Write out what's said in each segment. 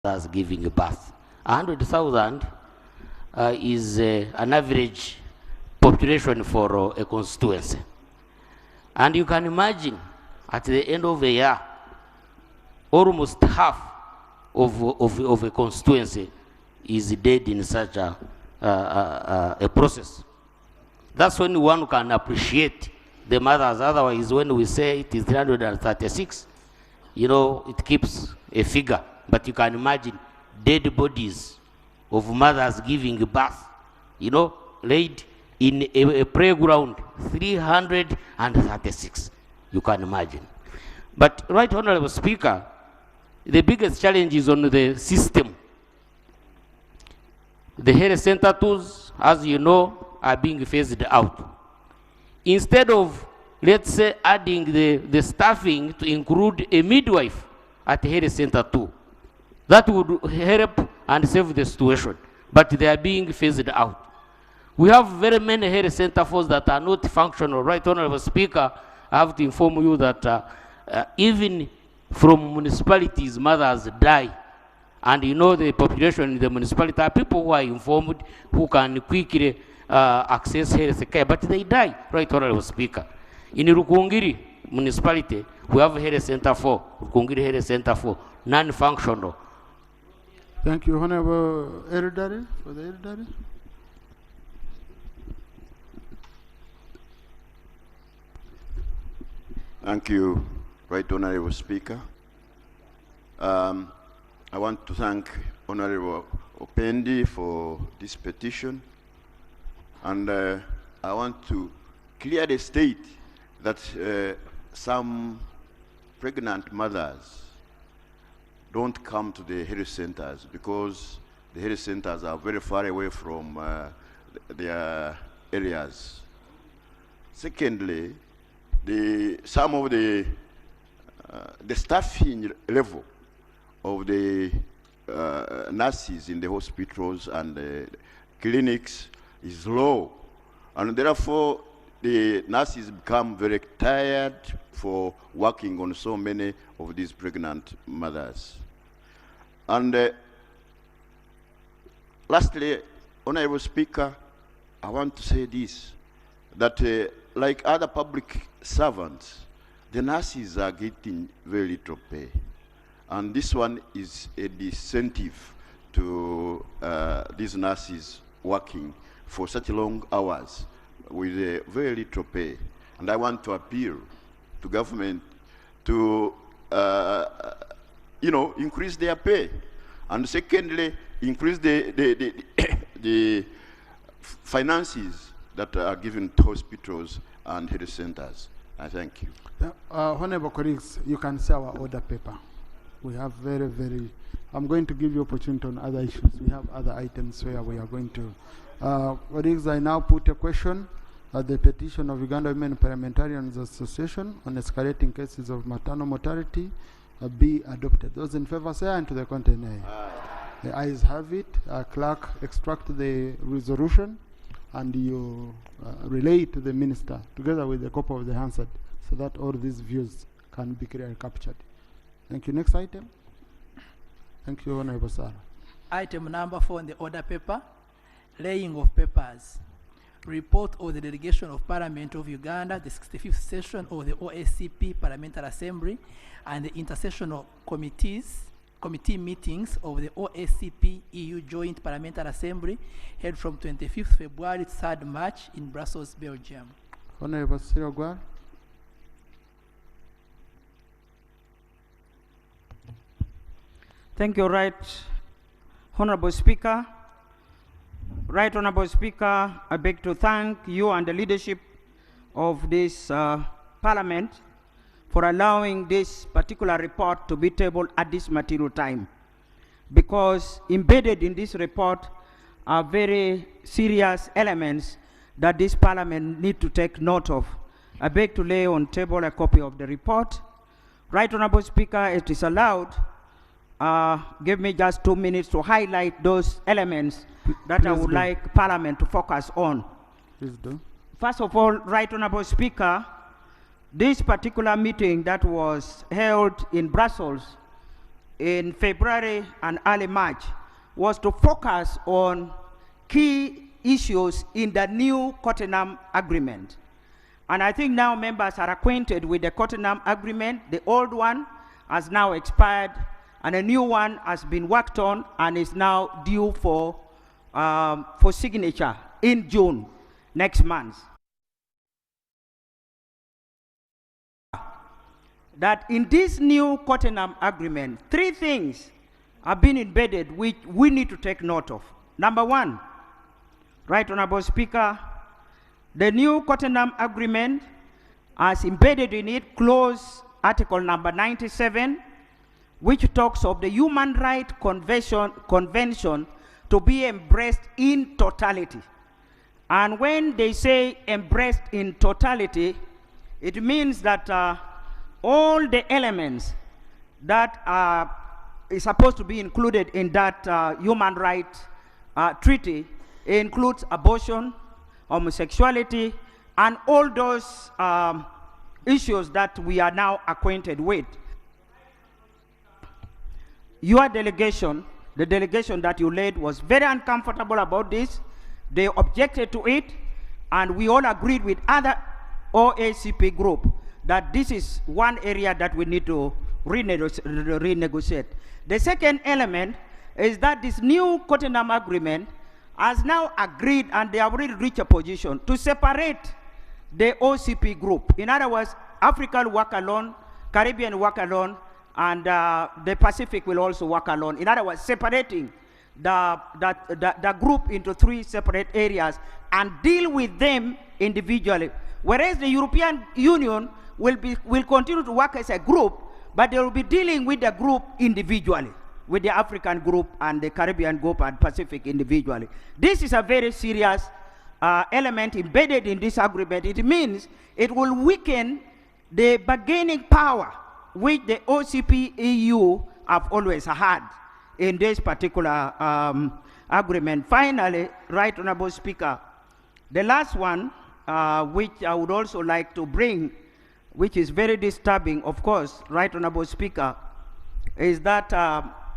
mothers giving birth. 100,000 is an average population for a constituency. And you can imagine at the end of the year, almost half of a constituency is dead in such a process. That's when one can appreciate the mothers. Otherwise, when we say it is 336, you know, it keeps a figure. But you can imagine dead bodies of mothers giving birth, you know, laid in a playground, 336. You can imagine. But, Right Honorable Speaker, the biggest challenge is on the system. The health center tools, as you know, are being phased out. Instead of, let's say, adding the staffing to include a midwife at the health center too, that would help and save the situation. But they are being phased out. We have very many health center forces that are not functional. Right Honorable Speaker, I have to inform you that even from municipalities, mothers die. And you know the population in the municipality are people who are informed, who can quickly access health care, but they die, Right Honorable Speaker. In Rukungiri municipality, we have health center 4, Rukungiri health center 4, non-functional. Thank you, Honorable Eldari, for the Eldari. Thank you, Right Honorable Speaker. I want to thank Honorable Opendi for this petition, and I want to clearly state that some pregnant mothers don't come to the health centers because the health centers are very far away from their areas. Secondly, some of the staffing level of the nurses in the hospitals and the clinics is low, and therefore the nurses become very tired for working on so many of these pregnant mothers. And lastly, Honorable Speaker, I want to say this, that like other public servants, the nurses are getting very little pay. And this one is a disincentive to these nurses working for such long hours with very little pay. And I want to appeal to government to, increase their pay. And secondly, increase the finances that are given to hospitals and health centers. I thank you. Honorable colleagues, you can see our order paper. We have I'm going to give you opportunity on other issues. We have other items where we are going to. Colleagues, I now put a question. The petition of Uganda Women Parliamentarians Association on escalating cases of maternal mortality be adopted. Those in favor say aye, and to the contrary nay. The ayes have it. Clerk, extract the resolution and you relay it to the minister together with the copy of the Hansard so that all these views can be clearly captured. Thank you. Next item. Thank you, Honorable Sarah. Item number 4 on the order paper, laying of papers. Report of the delegation of Parliament of Uganda, the 65th session of the OACP Parliamentary Assembly, and the intersessional committee meetings of the OACP-EU Joint Parliamentary Assembly held from 25th February to 3rd March in Brussels, Belgium. Honorable Sirogwa. Thank you, Right Honorable Speaker. Right Honorable Speaker, I beg to thank you and the leadership of this Parliament for allowing this particular report to be tabled at this material time, because embedded in this report are very serious elements that this Parliament need to take note of. I beg to lay on table a copy of the report. Right Honorable Speaker, it is allowed. Give me just 2 minutes to highlight those elements that I would like Parliament to focus on. Please do. First of all, Right Honorable Speaker, this particular meeting that was held in Brussels in February and early March was to focus on key issues in the new Cotonou Agreement. And I think now members are acquainted with the Cotonou Agreement. The old one has now expired, and a new one has been worked on and is now due for signature in June next month. That in this new Cotonou Agreement, 3 things have been embedded which we need to take note of. Number 1, Right Honorable Speaker, the new Cotonou Agreement has embedded in it clause article number 97, which talks of the Human Rights Convention to be embraced in totality. And when they say embraced in totality, it means that all the elements that is supposed to be included in that human rights treaty includes abortion, homosexuality, and all those issues that we are now acquainted with. Your delegation, the delegation that you led, was very uncomfortable about this. They objected to it, and we all agreed with other OACP group that this is one area that we need to renegotiate. The second element is that this new Cotonou Agreement has now agreed, and they have already reached a position to separate the OCP group. In other words, Africa will work alone, Caribbean will work alone, and the Pacific will also work alone. In other words, separating the group into 3 separate areas and deal with them individually. Whereas the European Union will continue to work as a group, but they will be dealing with the group individually, with the African group and the Caribbean group and Pacific individually. This is a very serious element embedded in this agreement. It means it will weaken the bargaining power which the OACP-EU have always had in this particular agreement. Finally, Right Honorable Speaker, the last one, which I would also like to bring, which is very disturbing, of course, Right Honorable Speaker, is that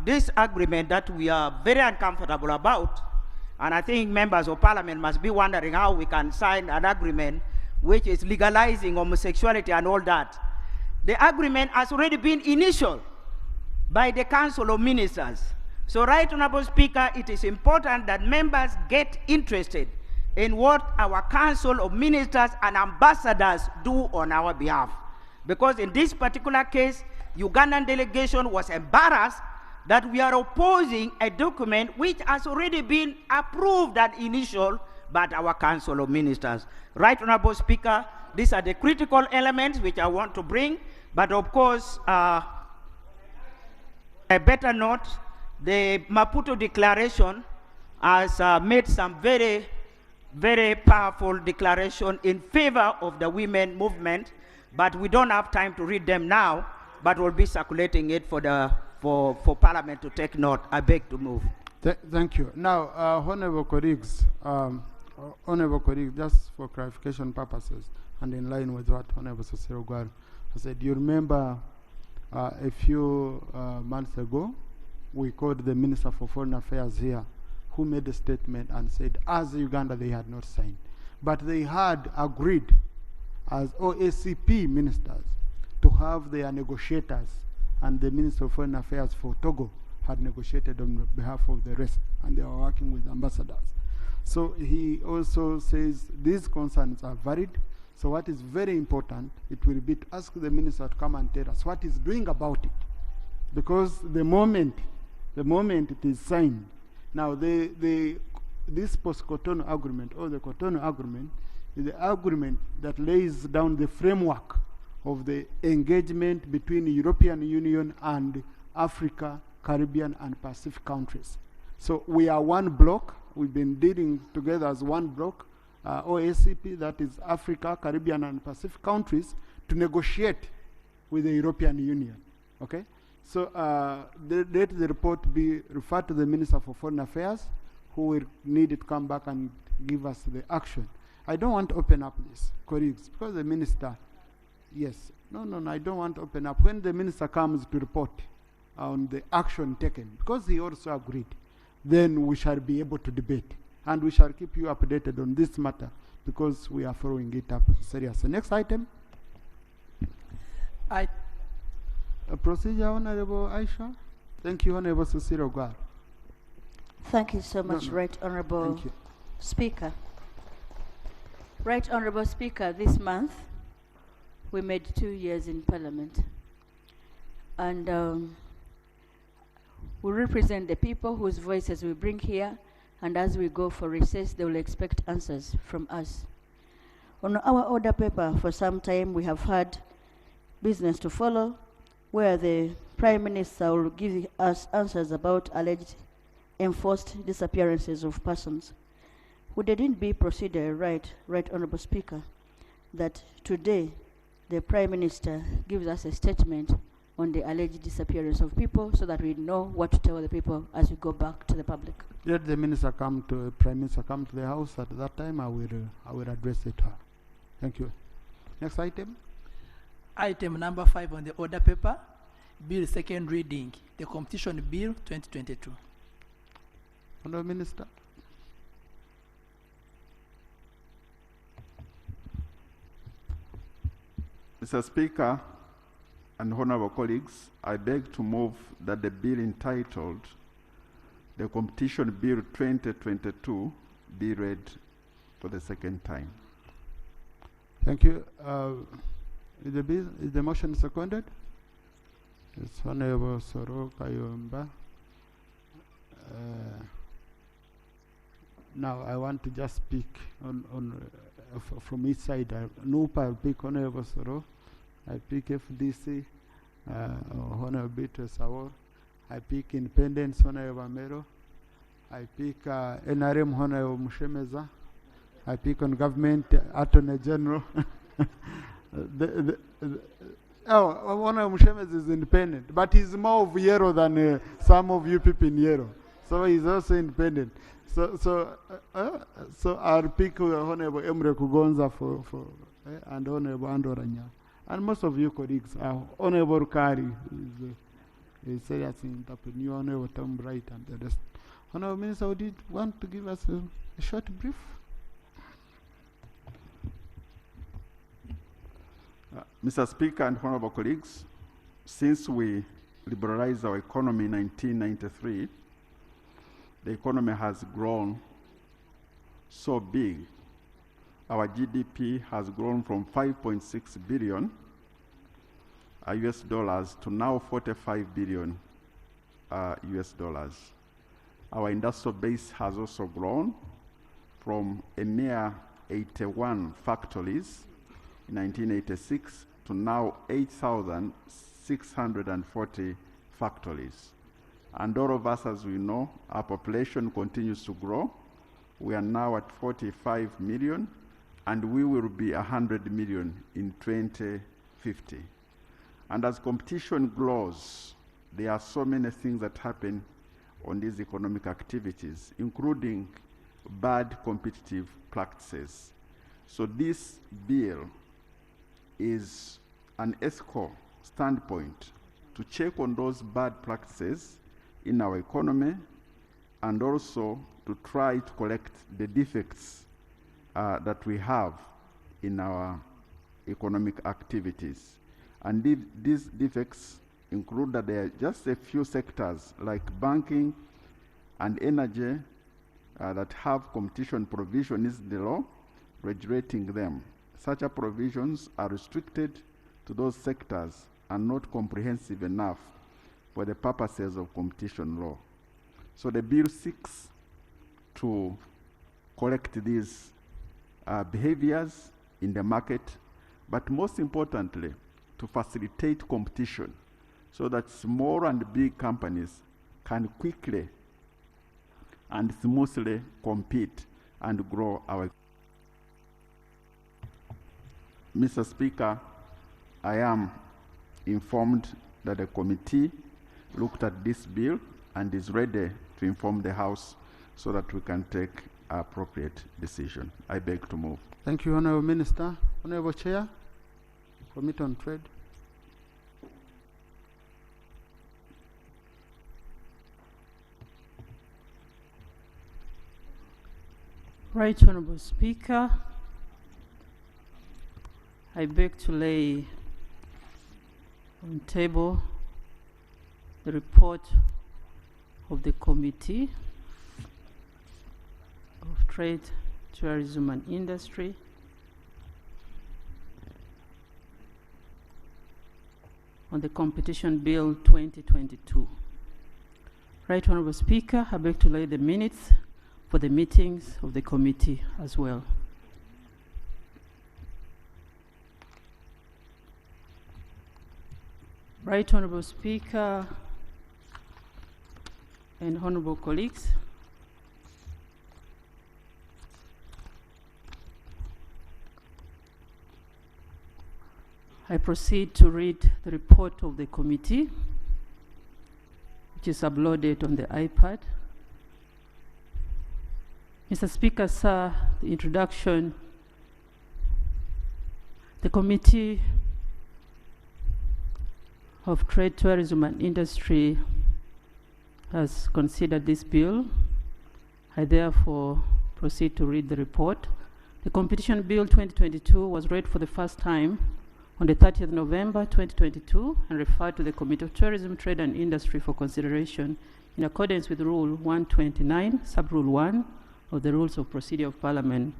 this agreement that we are very uncomfortable about, and I think members of Parliament must be wondering how we can sign an agreement which is legalizing homosexuality and all that. The agreement has already been initialed by the Council of Ministers. So, Right Honorable Speaker, it is important that members get interested in what our Council of Ministers and Ambassadors do on our behalf. Because in this particular case, Ugandan delegation was embarrassed that we are opposing a document which has already been approved and initialed by our Council of Ministers. Right Honorable Speaker, these are the critical elements which I want to bring, but of course, a better note, the Maputo Declaration has made some very, very powerful declaration in favor of the women movement, but we don't have time to read them now, but we'll be circulating it for Parliament to take note. I beg to move. Thank you. Now, honorable colleagues, just for clarification purposes and in line with what Honorable Cicero Gwar said, you remember a few months ago, we called the Minister for Foreign Affairs here, who made a statement and said, as Uganda, they had not signed, but they had agreed as OACP ministers to have their negotiators, and the Minister of Foreign Affairs for Togo had negotiated on behalf of the rest, and they were working with ambassadors. So he also says these concerns are valid. So what is very important, it will be to ask the minister to come and tell us what he's doing about it. Because the moment it is signed, now this post-Cotonou agreement, or the Cotonou agreement, is the agreement that lays down the framework of the engagement between the European Union and Africa, Caribbean, and Pacific countries. So we are one block. We've been dealing together as one block, OACP, that is Africa, Caribbean, and Pacific countries, to negotiate with the European Union. Okay? So let the report be referred to the Minister for Foreign Affairs, who will need to come back and give us the action. I don't want to open up this, colleagues, because the minister, yes, no, I don't want to open up. When the minister comes to report, on the action taken, because he also agreed, then we shall be able to debate. And we shall keep you updated on this matter because we are following it up seriously. Next item. Procedure, Honorable Aisha. Thank you, Honorable Cecile Ogwar. Thank you so much, Right Honorable Speaker. Right Honorable Speaker, this month we made 2 years in Parliament. And we represent the people whose voices we bring here, and as we go for recess, they will expect answers from us. On our order paper, for some time, we have had business to follow, where the Prime Minister will give us answers about alleged enforced disappearances of persons. Would it not be procedure, right Honorable Speaker, that today the Prime Minister gives us a statement on the alleged disappearance of people so that we know what to tell the people as we go back to the public? Let the minister come to, Prime Minister come to the House. At that time, I will address it to her. Thank you. Next item. Item number 5 on the order paper, Bill second reading, the Competition Bill 2022. Honourable Minister. Mr. Speaker and honorable colleagues, I beg to move that the bill entitled the Competition Bill 2022 be read for the second time. Thank you. Is the motion seconded? Yes, Honorable Soro Kayomba. Now I want to just speak from each side. NUPA I pick Honorable Soro. I pick FDC, Honorable Beatrice Awor. I pick Independence, Honorable Mero. I pick NRM, Honorable Mushemeza. I pick on Government, Attorney General. Honorable Mushemeza is independent, but he's more of yellow than some of you people in yellow. So he's also independent. So I'll pick Honorable Emre Kugonza and Honorable Andoranya. And most of you colleagues are Honorable Kari, is a serious entrepreneur, Honorable Tom Bright, and the rest. Honorable Minister, would you want to give us a short brief? Mr. Speaker and honorable colleagues, since we liberalized our economy in 1993, the economy has grown so big. Our GDP has grown from 5.6 billion US dollars to now 45 billion US dollars. Our industrial base has also grown from a mere 81 factories in 1986 to now 8,640 factories. And all of us, as we know, our population continues to grow. We are now at 45 million, and we will be 100 million in 2050. And as competition grows, there are so many things that happen on these economic activities, including bad competitive practices. So this bill is an ethical standpoint to check on those bad practices in our economy and also to try to correct the defects that we have in our economic activities. And these defects include that there are just a few sectors like banking and energy that have competition provisions in the law regulating them. Such provisions are restricted to those sectors and not comprehensive enough for the purposes of competition law. So the bill seeks to correct these behaviors in the market, but most importantly, to facilitate competition so that small and big companies can quickly and smoothly compete and grow our. Mr. Speaker, I am informed that the committee looked at this bill and is ready to inform the House so that we can take an appropriate decision. I beg to move. Thank you, Honorable Minister. Honorable Chair, Committee on Trade. Right Honourable Speaker, I beg to lay on table the report of the Committee of Trade, Tourism and Industry on the Competition Bill 2022. Right Honourable Speaker, I beg to lay the minutes for the meetings of the committee as well. Right Honourable Speaker and honourable colleagues, I proceed to read the report of the committee, which is uploaded on the iPad. Mr. Speaker, sir, the introduction. The Committee of Trade, Tourism and Industry has considered this bill. I therefore proceed to read the report. The Competition Bill 2022 was read for the first time on the 30th November 2022 and referred to the Committee of Tourism, Trade and Industry for consideration in accordance with Rule 129, Sub-Rule 1 of the Rules of Procedure of Parliament.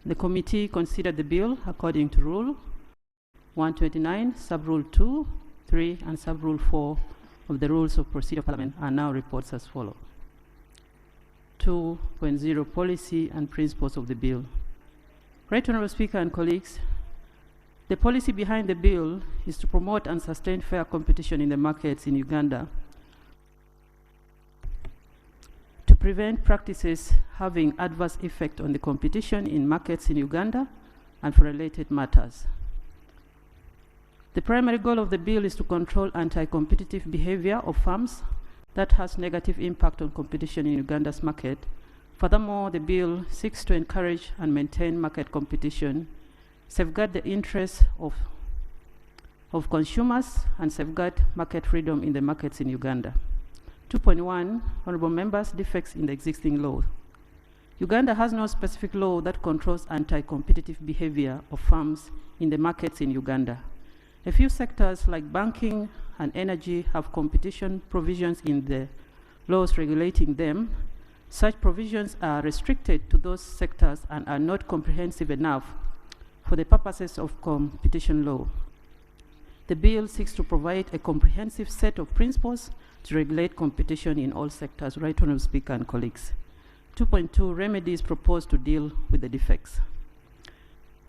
The committee considered the bill according to Rule 129, Sub-Rule 2, 3 and Sub-Rule 4 of the Rules of Procedure of Parliament are now reports as follows. 2.0 Policy and Principles of the Bill. Right Honourable Speaker and colleagues, the policy behind the bill is to promote and sustain fair competition in the markets in Uganda, to prevent practices having adverse effect on the competition in markets in Uganda, and for related matters. The primary goal of the bill is to control anti-competitive behavior of firms that has negative impact on competition in Uganda's market. Furthermore, the bill seeks to encourage and maintain market competition, safeguard the interests of consumers, and safeguard market freedom in the markets in Uganda. 2.1, Honourable Members, defects in the existing law. Uganda has no specific law that controls anti-competitive behavior of firms in the markets in Uganda. A few sectors like banking and energy have competition provisions in the laws regulating them. Such provisions are restricted to those sectors and are not comprehensive enough for the purposes of competition law. The bill seeks to provide a comprehensive set of principles to regulate competition in all sectors. Right Honourable Speaker and colleagues. 2.2 Remedies proposed to deal with the defects.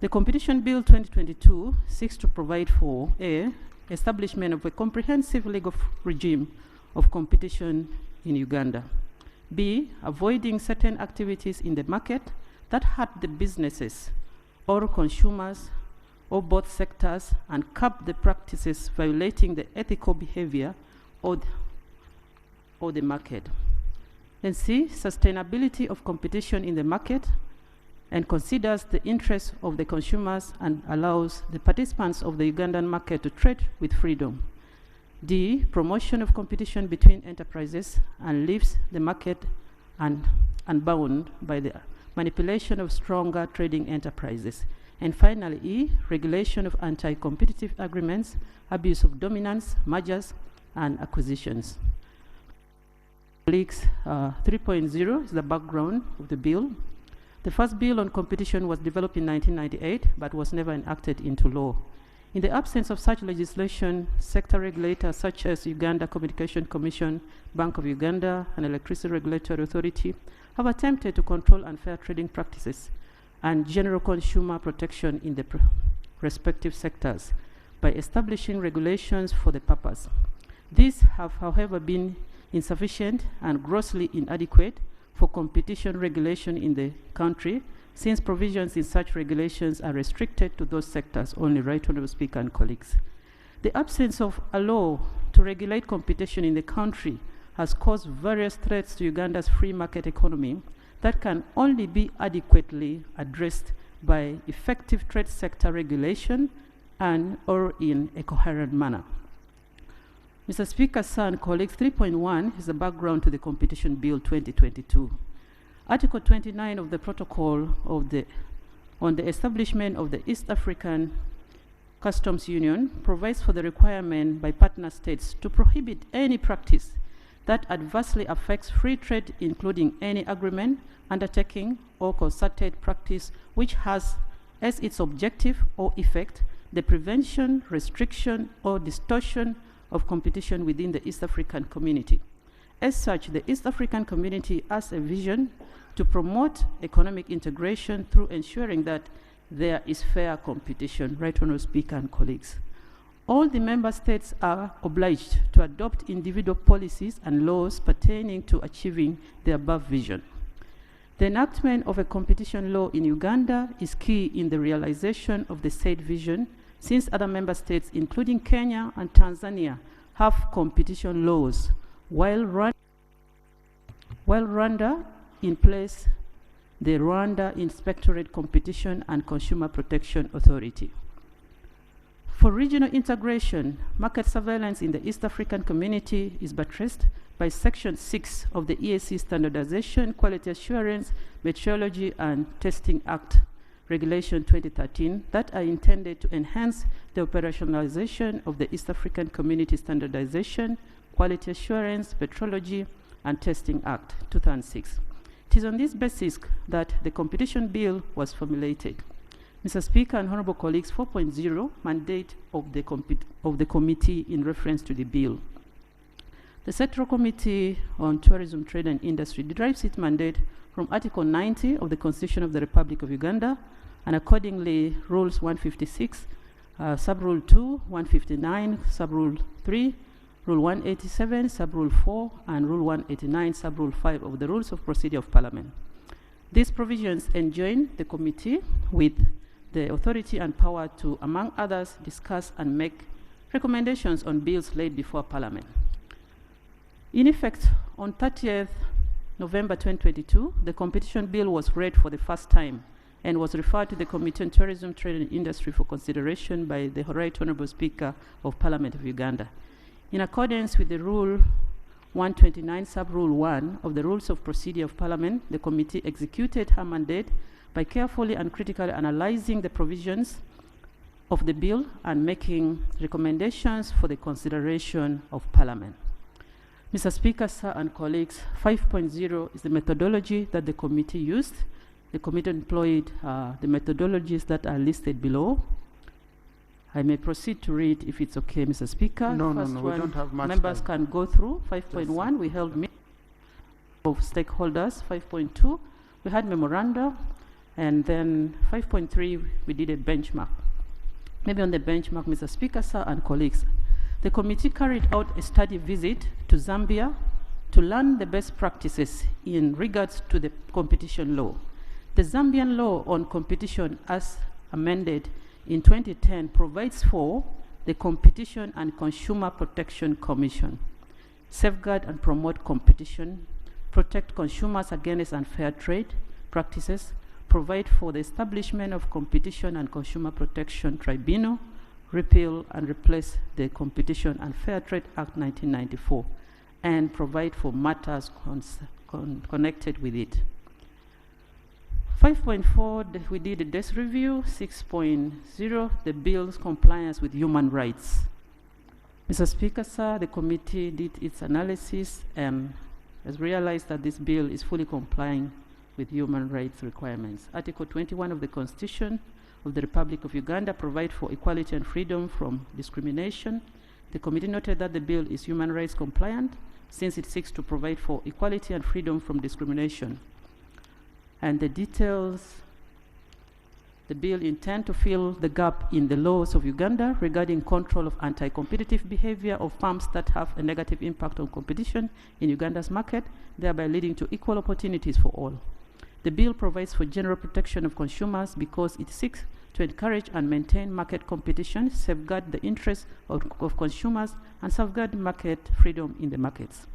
The Competition Bill 2022 seeks to provide for A, establishment of a comprehensive legal regime of competition in Uganda. B, avoiding certain activities in the market that hurt the businesses or consumers or both sectors and curb the practices violating the ethical behavior or the market. Then C, sustainability of competition in the market and considers the interests of the consumers and allows the participants of the Ugandan market to trade with freedom. D, promotion of competition between enterprises and leaves the market unbound by the manipulation of stronger trading enterprises. And finally, E, regulation of anti-competitive agreements, abuse of dominance, mergers, and acquisitions. Colleagues, 3.0 is the background of the bill. The first bill on competition was developed in 1998, but was never enacted into law. In the absence of such legislation, sector regulators such as Uganda Communication Commission, Bank of Uganda, and Electricity Regulatory Authority have attempted to control unfair trading practices and general consumer protection in the respective sectors by establishing regulations for the purpose. These have, however, been insufficient and grossly inadequate for competition regulation in the country, since provisions in such regulations are restricted to those sectors only. Right Honourable Speaker and colleagues. The absence of a law to regulate competition in the country has caused various threats to Uganda's free market economy that can only be adequately addressed by effective trade sector regulation and or in a coherent manner. Mr. Speaker, sir, and colleagues, 3.1 is the background to the Competition Bill 2022. Article 29 of the Protocol on the establishment of the East African Customs Union provides for the requirement by partner states to prohibit any practice that adversely affects free trade, including any agreement, undertaking, or concerted practice which has as its objective or effect the prevention, restriction, or distortion of competition within the East African community. As such, the East African community has a vision to promote economic integration through ensuring that there is fair competition. Right Honourable Speaker and colleagues. All the member states are obliged to adopt individual policies and laws pertaining to achieving the above vision. The enactment of a competition law in Uganda is key in the realization of the said vision, since other member states, including Kenya and Tanzania, have competition laws, while Rwanda in place the Rwanda Inspectorate Competition and Consumer Protection Authority. For regional integration, market surveillance in the East African community is buttressed by Section 6 of the EAC Standardization, Quality Assurance, Metrology and Testing Act, Regulation 2013, that are intended to enhance the operationalization of the East African Community Standardization, Quality Assurance, Metrology and Testing Act, 2006. It is on this basis that the competition bill was formulated. Mr. Speaker and honorable colleagues, 4.0 mandate of the committee in reference to the bill. The Sectoral Committee on Tourism, Trade and Industry derives its mandate from Article 90 of the Constitution of the Republic of Uganda, and accordingly Rules 156, Sub-Rule 2, 159, Sub-Rule 3, Rule 187, Sub-Rule 4, and Rule 189, Sub-Rule 5 of the Rules of Procedure of Parliament. These provisions enjoin the committee with the authority and power to, among others, discuss and make recommendations on bills laid before Parliament. In effect, on 30th November 2022, the competition bill was read for the first time and was referred to the Committee on Tourism, Trade and Industry for consideration by the Right Honourable Speaker of Parliament of Uganda. In accordance with the Rule 129, Sub-Rule 1 of the Rules of Procedure of Parliament, the committee executed her mandate by carefully and critically analyzing the provisions of the bill and making recommendations for the consideration of Parliament. Mr. Speaker, sir, and colleagues, 5.0 is the methodology that the committee used. The committee employed the methodologies that are listed below. I may proceed to read if it's okay, Mr. Speaker. No, First we don't have much members time. can go through. 5.1, we held meetings of stakeholders. 5.2, we had memoranda. And then 5.3, we did a benchmark. Maybe on the benchmark, Mr. Speaker, sir, and colleagues, the committee carried out a study visit to Zambia to learn the best practices in regards to the competition law. The Zambian law on competition, as amended in 2010, provides for the Competition and Consumer Protection Commission, safeguard and promote competition, protect consumers against unfair trade practices, provide for the establishment of Competition and Consumer Protection Tribunal, repeal and replace the Competition and Fair Trade Act 1994, and provide for matters connected with it. 5.4, we did a desk review. 6.0, the bill's compliance with human rights. Mr. Speaker, sir, the committee did its analysis and has realized that this bill is fully complying with human rights requirements. Article 21 of the Constitution of the Republic of Uganda provides for equality and freedom from discrimination. The committee noted that the bill is human rights compliant since it seeks to provide for equality and freedom from discrimination. And the details, the bill intends to fill the gap in the laws of Uganda regarding control of anti-competitive behavior of firms that have a negative impact on competition in Uganda's market, thereby leading to equal opportunities for all. The bill provides for general protection of consumers because it seeks to encourage and maintain market competition, safeguard the interests of consumers, and safeguard market freedom in the markets.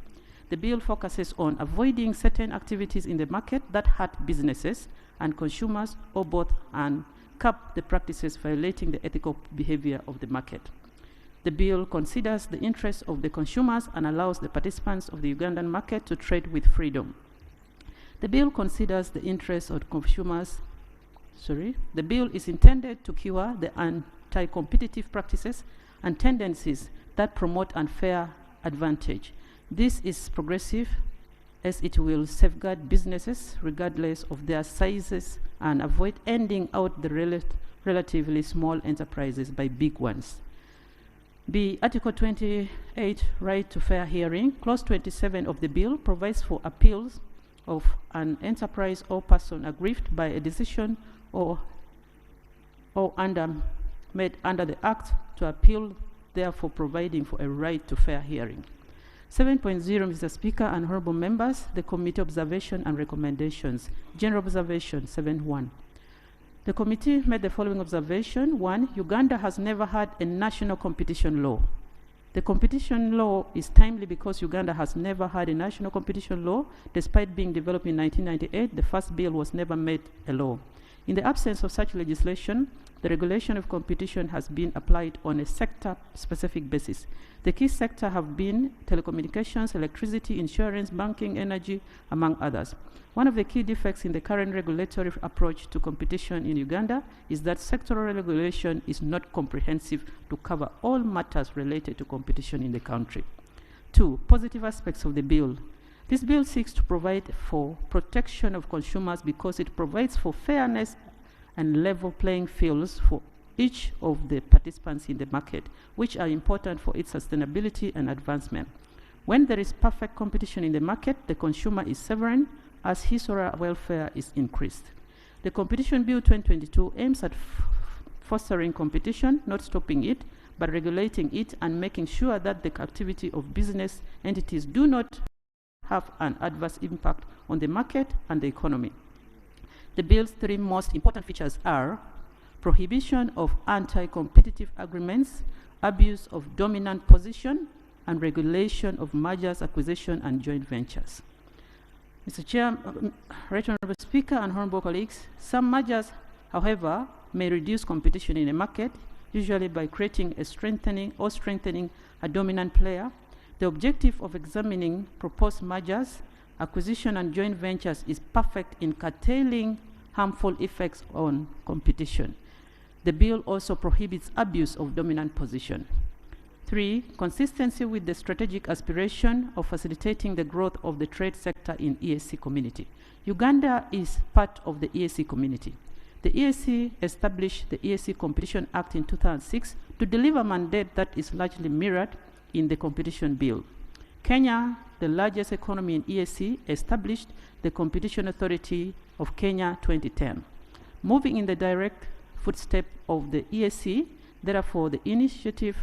The bill focuses on avoiding certain activities in the market that hurt businesses and consumers or both, and cap the practices violating the ethical behavior of the market. The bill considers the interests of the consumers and allows the participants of the Ugandan market to trade with freedom. The bill considers the interests of consumers. The bill is intended to cure the anti-competitive practices and tendencies that promote unfair advantage. This is progressive as it will safeguard businesses regardless of their sizes and avoid ending out the relatively small enterprises by big ones. B. Article 28, right to fair hearing. Clause 27 of the bill provides for appeals of an enterprise or person aggrieved by a decision or made under the Act to appeal, therefore providing for a right to fair hearing. 7.0, Mr. Speaker and honorable members, the committee observation and recommendations. General observation 7.1. The committee made the following observation. 1. Uganda has never had a national competition law. The competition law is timely because Uganda has never had a national competition law. Despite being developed in 1998, the first bill was never made a law. In the absence of such legislation, the regulation of competition has been applied on a sector-specific basis. The key sectors have been telecommunications, electricity, insurance, banking, energy, among others. One of the key defects in the current regulatory approach to competition in Uganda is that sectoral regulation is not comprehensive to cover all matters related to competition in the country. 2. Positive aspects of the bill. This bill seeks to provide for protection of consumers because it provides for fairness and level playing fields for each of the participants in the market, which are important for its sustainability and advancement. When there is perfect competition in the market, the consumer is sovereign as his or her welfare is increased. The Competition Bill 2022 aims at fostering competition, not stopping it, but regulating it and making sure that the activity of business entities do not have an adverse impact on the market and the economy. The bill's three most important features are prohibition of anti-competitive agreements, abuse of dominant position, and regulation of mergers, acquisition, and joint ventures. Mr. Chair, Right Honorable Speaker and honorable colleagues, some mergers, however, may reduce competition in a market, usually by creating a strengthening a dominant player. The objective of examining proposed mergers, acquisition, and joint ventures is perfect in curtailing harmful effects on competition. The bill also prohibits abuse of dominant position. 3. Consistency with the strategic aspiration of facilitating the growth of the trade sector in EAC community. Uganda is part of the EAC community. The EAC established the EAC Competition Act in 2006 to deliver a mandate that is largely mirrored in the competition bill. Kenya, the largest economy in EAC, established the Competition Authority of Kenya 2010. Moving in the direct footstep of the EAC, therefore the initiative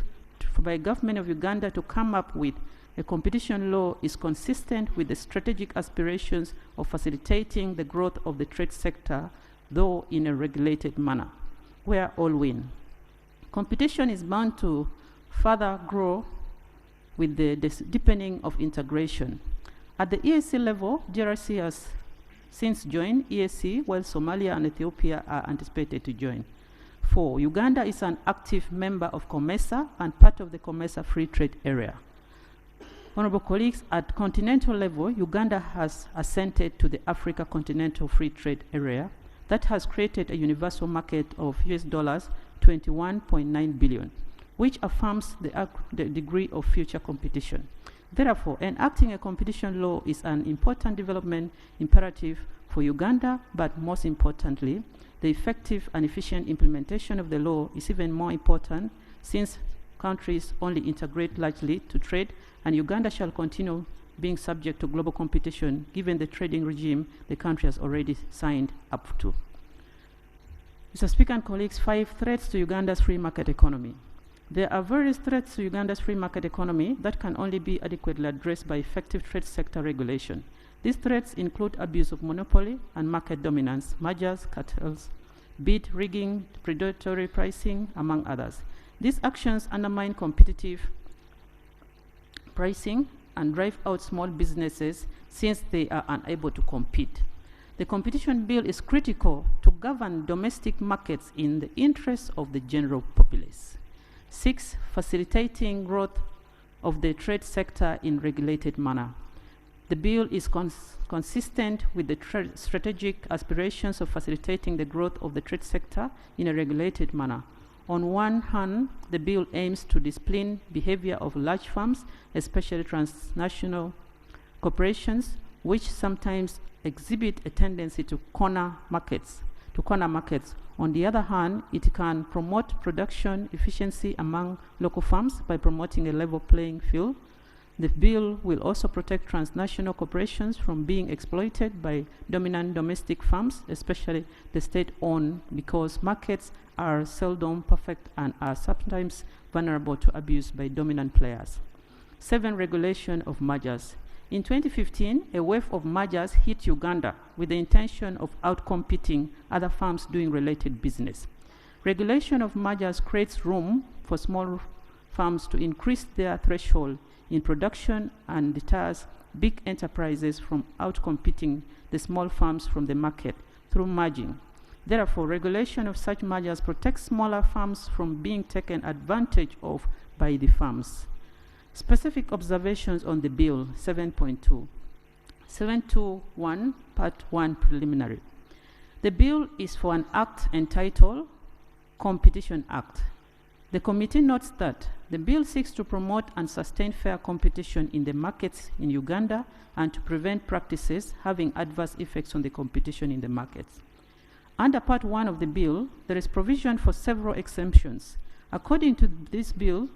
by government of Uganda to come up with a competition law is consistent with the strategic aspirations of facilitating the growth of the trade sector, though in a regulated manner, where all win. Competition is bound to further grow with the deepening of integration. At the EAC level, DRC has since joined EAC, while Somalia and Ethiopia are anticipated to join. 4. Uganda is an active member of COMESA and part of the COMESA Free Trade Area. Honorable colleagues, at continental level, Uganda has assented to the Africa Continental Free Trade Area that has created a universal market of US dollars 21.9 billion, which affirms the degree of future competition. Therefore, enacting a competition law is an important development imperative for Uganda, but most importantly, the effective and efficient implementation of the law is even more important since countries only integrate largely to trade, and Uganda shall continue being subject to global competition given the trading regime the country has already signed up to. Mr. Speaker and colleagues, 5 threats to Uganda's free market economy. There are various threats to Uganda's free market economy that can only be adequately addressed by effective trade sector regulation. These threats include abuse of monopoly and market dominance, mergers, cartels, bid rigging, predatory pricing, among others. These actions undermine competitive pricing and drive out small businesses since they are unable to compete. The competition bill is critical to govern domestic markets in the interests of the general populace. 6. Facilitating growth of the trade sector in regulated manner. The bill is consistent with the strategic aspirations of facilitating the growth of the trade sector in a regulated manner. On one hand, the bill aims to discipline behavior of large firms, especially transnational corporations, which sometimes exhibit a tendency to corner markets. On the other hand, it can promote production efficiency among local firms by promoting a level playing field. The bill will also protect transnational corporations from being exploited by dominant domestic firms, especially the state-owned, because markets are seldom perfect and are sometimes vulnerable to abuse by dominant players. 7. Regulation of mergers. In 2015, a wave of mergers hit Uganda with the intention of outcompeting other firms doing related business. Regulation of mergers creates room for small firms to increase their threshold in production and deters big enterprises from outcompeting the small firms from the market through merging. Therefore, regulation of such mergers protects smaller firms from being taken advantage of by the firms. Specific observations on the bill. 7.2. 7.2.1, Part 1, Preliminary. The bill is for an act entitled Competition Act. The committee notes that the bill seeks to promote and sustain fair competition in the markets in Uganda and to prevent practices having adverse effects on the competition in the markets. Under Part 1 of the bill, there is provision for several exemptions. According to this bill,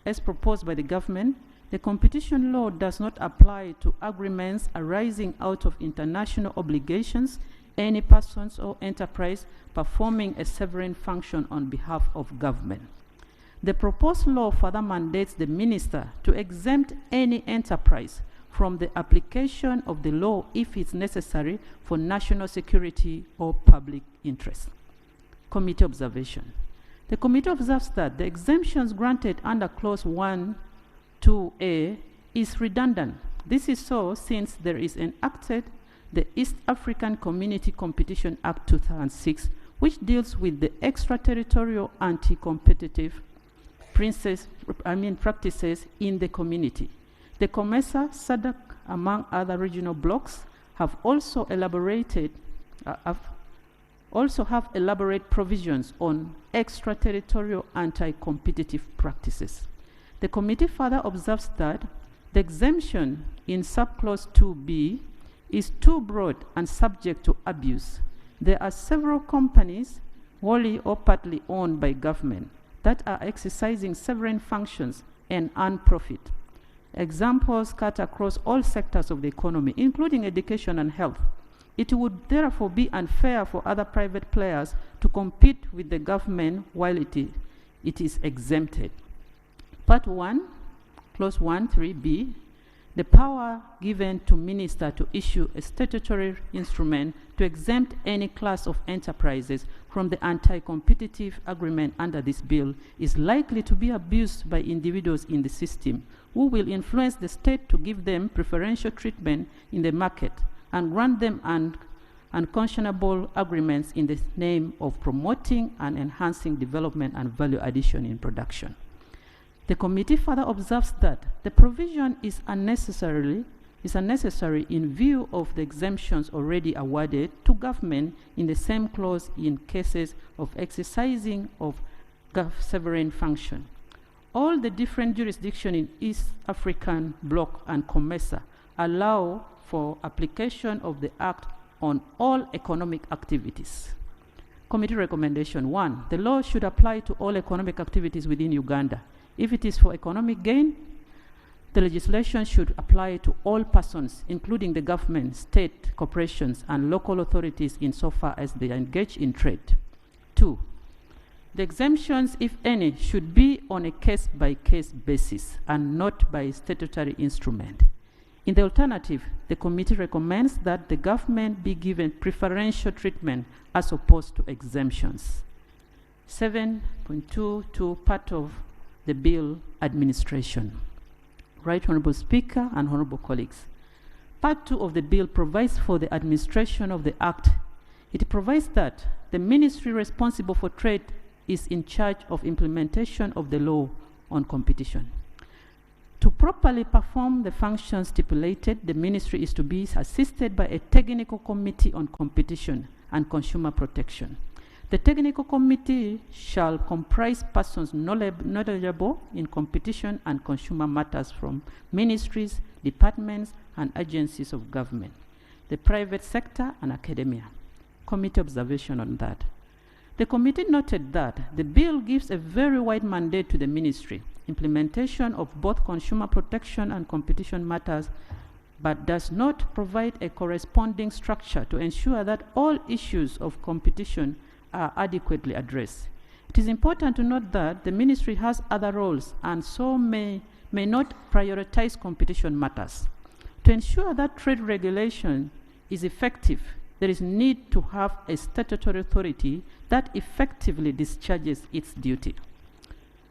as proposed by the government, the competition law does not apply to agreements arising out of international obligations, any persons or enterprise performing a sovereign function on behalf of government. The proposed law further mandates the minister to exempt any enterprise from the application of the law if it's necessary for national security or public interest. Committee observation. The committee observes that the exemptions granted under Clause 1(2)(a) is redundant. This is so since there is enacted the East African Community Competition Act 2006, which deals with the extraterritorial anti-competitive practices in the community. The COMESA, SADC, among other regional blocs, have also elaborate provisions on extraterritorial anti-competitive practices. The committee further observes that the exemption in subclause 2b is too broad and subject to abuse. There are several companies, wholly or partly owned by government, that are exercising sovereign functions and earn profit. Examples cut across all sectors of the economy, including education and health. It would therefore be unfair for other private players to compete with the government while it is exempted. Part 1, Clause 1(3)(b), the power given to minister to issue a statutory instrument to exempt any class of enterprises from the anti-competitive agreement under this bill is likely to be abused by individuals in the system who will influence the state to give them preferential treatment in the market and grant them unconscionable agreements in the name of promoting and enhancing development and value addition in production. The committee further observes that the provision is unnecessary in view of the exemptions already awarded to government in the same clause in cases of exercising of sovereign function. All the different jurisdictions in East African Bloc and COMESA allow for application of the Act on all economic activities. Committee recommendation 1, the law should apply to all economic activities within Uganda. If it is for economic gain, the legislation should apply to all persons, including the government, state, corporations, and local authorities insofar as they engage in trade. 2, the exemptions, if any, should be on a case-by-case basis and not by statutory instrument. In the alternative, the committee recommends that the government be given preferential treatment as opposed to exemptions. 7.22, part of the bill, administration. Right Honorable Speaker and Honorable colleagues. Part 2 of the bill provides for the administration of the Act. It provides that the ministry responsible for trade is in charge of implementation of the law on competition. To properly perform the functions stipulated, the ministry is to be assisted by a technical committee on competition and consumer protection. The technical committee shall comprise persons knowledgeable in competition and consumer matters from ministries, departments, and agencies of government, the private sector, and academia. Committee observation on that. The committee noted that the bill gives a very wide mandate to the ministry, implementation of both consumer protection and competition matters, but does not provide a corresponding structure to ensure that all issues of competition are adequately addressed. It is important to note that the ministry has other roles and so may not prioritize competition matters. To ensure that trade regulation is effective, there is need to have a statutory authority that effectively discharges its duty.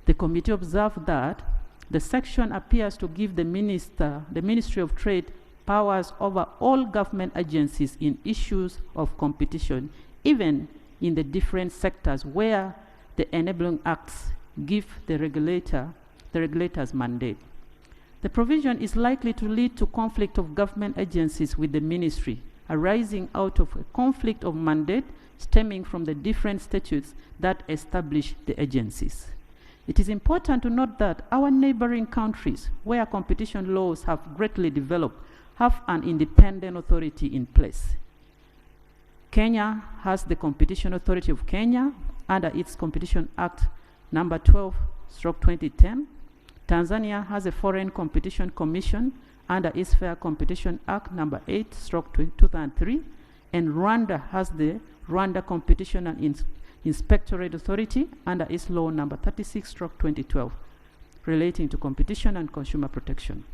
The committee observed that the section appears to give the Ministry of Trade powers over all government agencies in issues of competition, even in the different sectors where the enabling acts give the regulator's mandate. The provision is likely to lead to conflict of government agencies with the ministry, arising out of a conflict of mandate stemming from the different statutes that establish the agencies. It is important to note that our neighboring countries, where competition laws have greatly developed, have an independent authority in place. Kenya has the Competition Authority of Kenya under its Competition Act number 12/2010. Tanzania has a Foreign Competition Commission under its Fair Competition Act number 8/2003, and Rwanda has the Rwanda Competition and Inspectorate Authority under its law number 36/2012 relating to competition and consumer protection.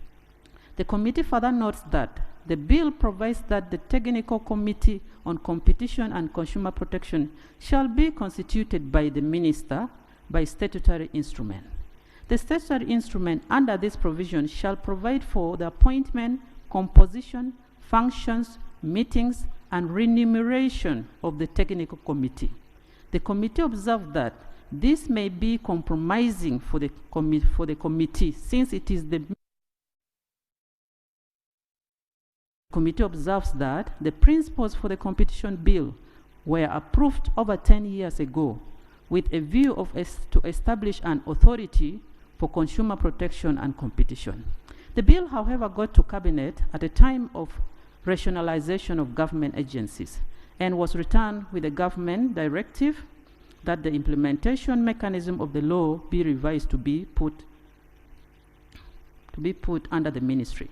The committee further notes that the bill provides that the Technical Committee on Competition and Consumer Protection shall be constituted by the minister by statutory instrument. The statutory instrument under this provision shall provide for the appointment, composition, functions, meetings, and remuneration of the Technical Committee. The committee observed that this may be compromising for the committee, since it is the committee observes that the principles for the competition bill were approved over 10 years ago with a view to establish an authority for consumer protection and competition. The bill, however, got to cabinet at a time of rationalization of government agencies and was returned with a government directive that the implementation mechanism of the law be revised to be put under the ministry.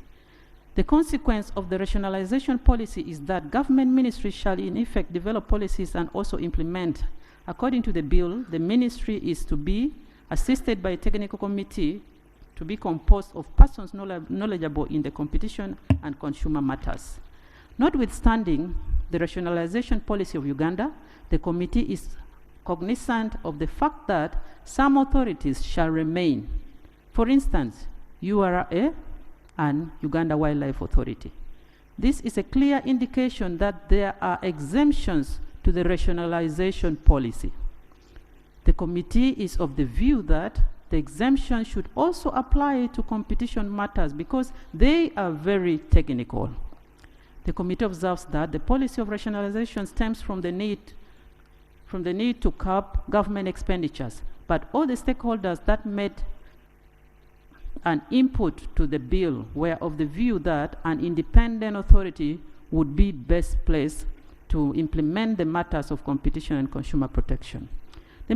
The consequence of the rationalization policy is that government ministries shall in effect develop policies and also implement. According to the bill, the ministry is to be assisted by a technical committee to be composed of persons knowledgeable in the competition and consumer matters. Notwithstanding the rationalization policy of Uganda, the committee is cognizant of the fact that some authorities shall remain. For instance, URA and Uganda Wildlife Authority. This is a clear indication that there are exemptions to the rationalization policy. The committee is of the view that the exemption should also apply to competition matters because they are very technical. The committee observes that the policy of rationalization stems from the need to curb government expenditures, but all the stakeholders that made an input to the bill were of the view that an independent authority would be best placed to implement the matters of competition and consumer protection. The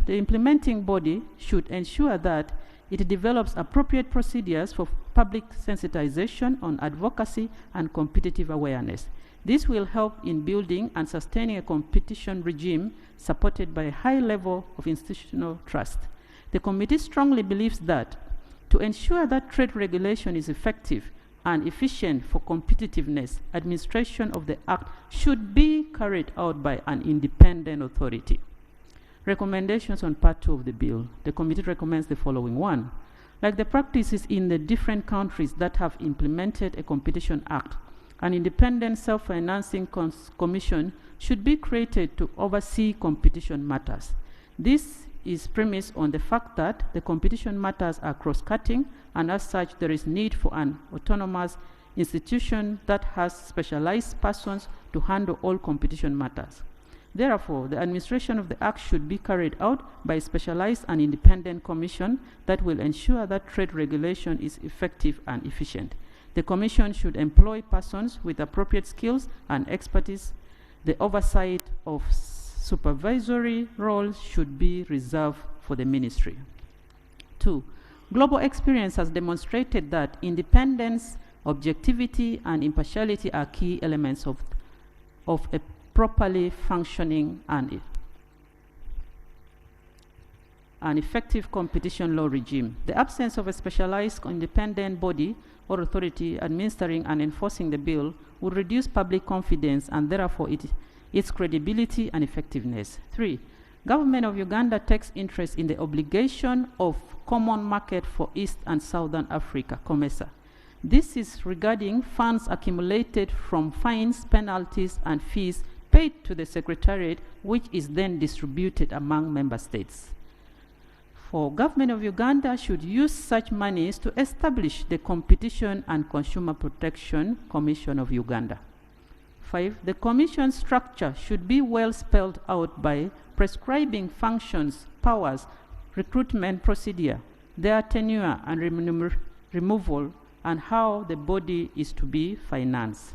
implementing body should ensure that it develops appropriate procedures for public sensitization on advocacy and competitive awareness. This will help in building and sustaining a competition regime supported by a high level of institutional trust. The committee strongly believes that to ensure that trade regulation is effective and efficient for competitiveness, administration of the Act should be carried out by an independent authority. Recommendations on Part 2 of the bill. The committee recommends the following. 1. Like the practices in the different countries that have implemented a Competition Act, an independent self-financing commission should be created to oversee competition matters. This is premised on the fact that the competition matters are cross-cutting, and as such, there is need for an autonomous institution that has specialized persons to handle all competition matters. Therefore, the administration of the Act should be carried out by a specialized and independent commission that will ensure that trade regulation is effective and efficient. The commission should employ persons with appropriate skills and expertise. The oversight of supervisory roles should be reserved for the ministry. 2. Global experience has demonstrated that independence, objectivity, and impartiality are key elements of a properly functioning and an effective competition law regime. The absence of a specialized independent body or authority administering and enforcing the bill would reduce public confidence and therefore its credibility and effectiveness. 3. Government of Uganda takes interest in the obligation of common market for East and Southern Africa, COMESA. This is regarding funds accumulated from fines, penalties, and fees paid to the Secretariat, which is then distributed among member states. 4. Government of Uganda should use such monies to establish the Competition and Consumer Protection Commission of Uganda. 5. The Commission structure should be well spelled out by prescribing functions, powers, recruitment procedure, their tenure and removal, and how the body is to be financed.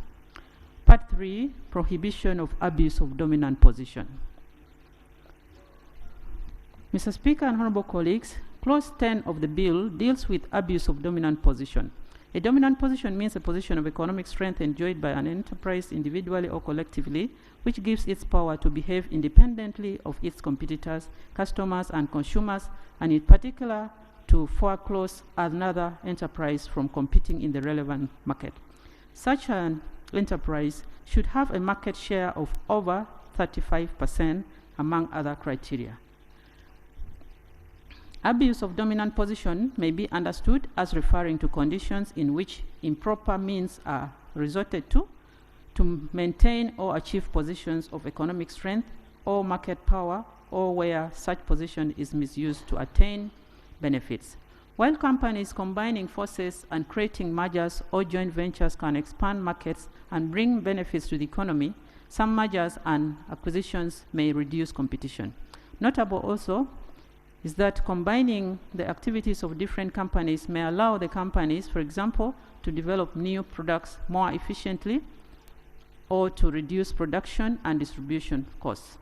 Part 3, prohibition of abuse of dominant position. Mr. Speaker and honorable colleagues, Clause 10 of the bill deals with abuse of dominant position. A dominant position means a position of economic strength enjoyed by an enterprise individually or collectively, which gives its power to behave independently of its competitors, customers, and consumers, and in particular to foreclose another enterprise from competing in the relevant market. Such an enterprise should have a market share of over 35% among other criteria. Abuse of dominant position may be understood as referring to conditions in which improper means are resorted to maintain or achieve positions of economic strength or market power, or where such position is misused to attain benefits. While companies combining forces and creating mergers or joint ventures can expand markets and bring benefits to the economy, some mergers and acquisitions may reduce competition. Notable also is that combining the activities of different companies may allow the companies, for example, to develop new products more efficiently or to reduce production and distribution costs.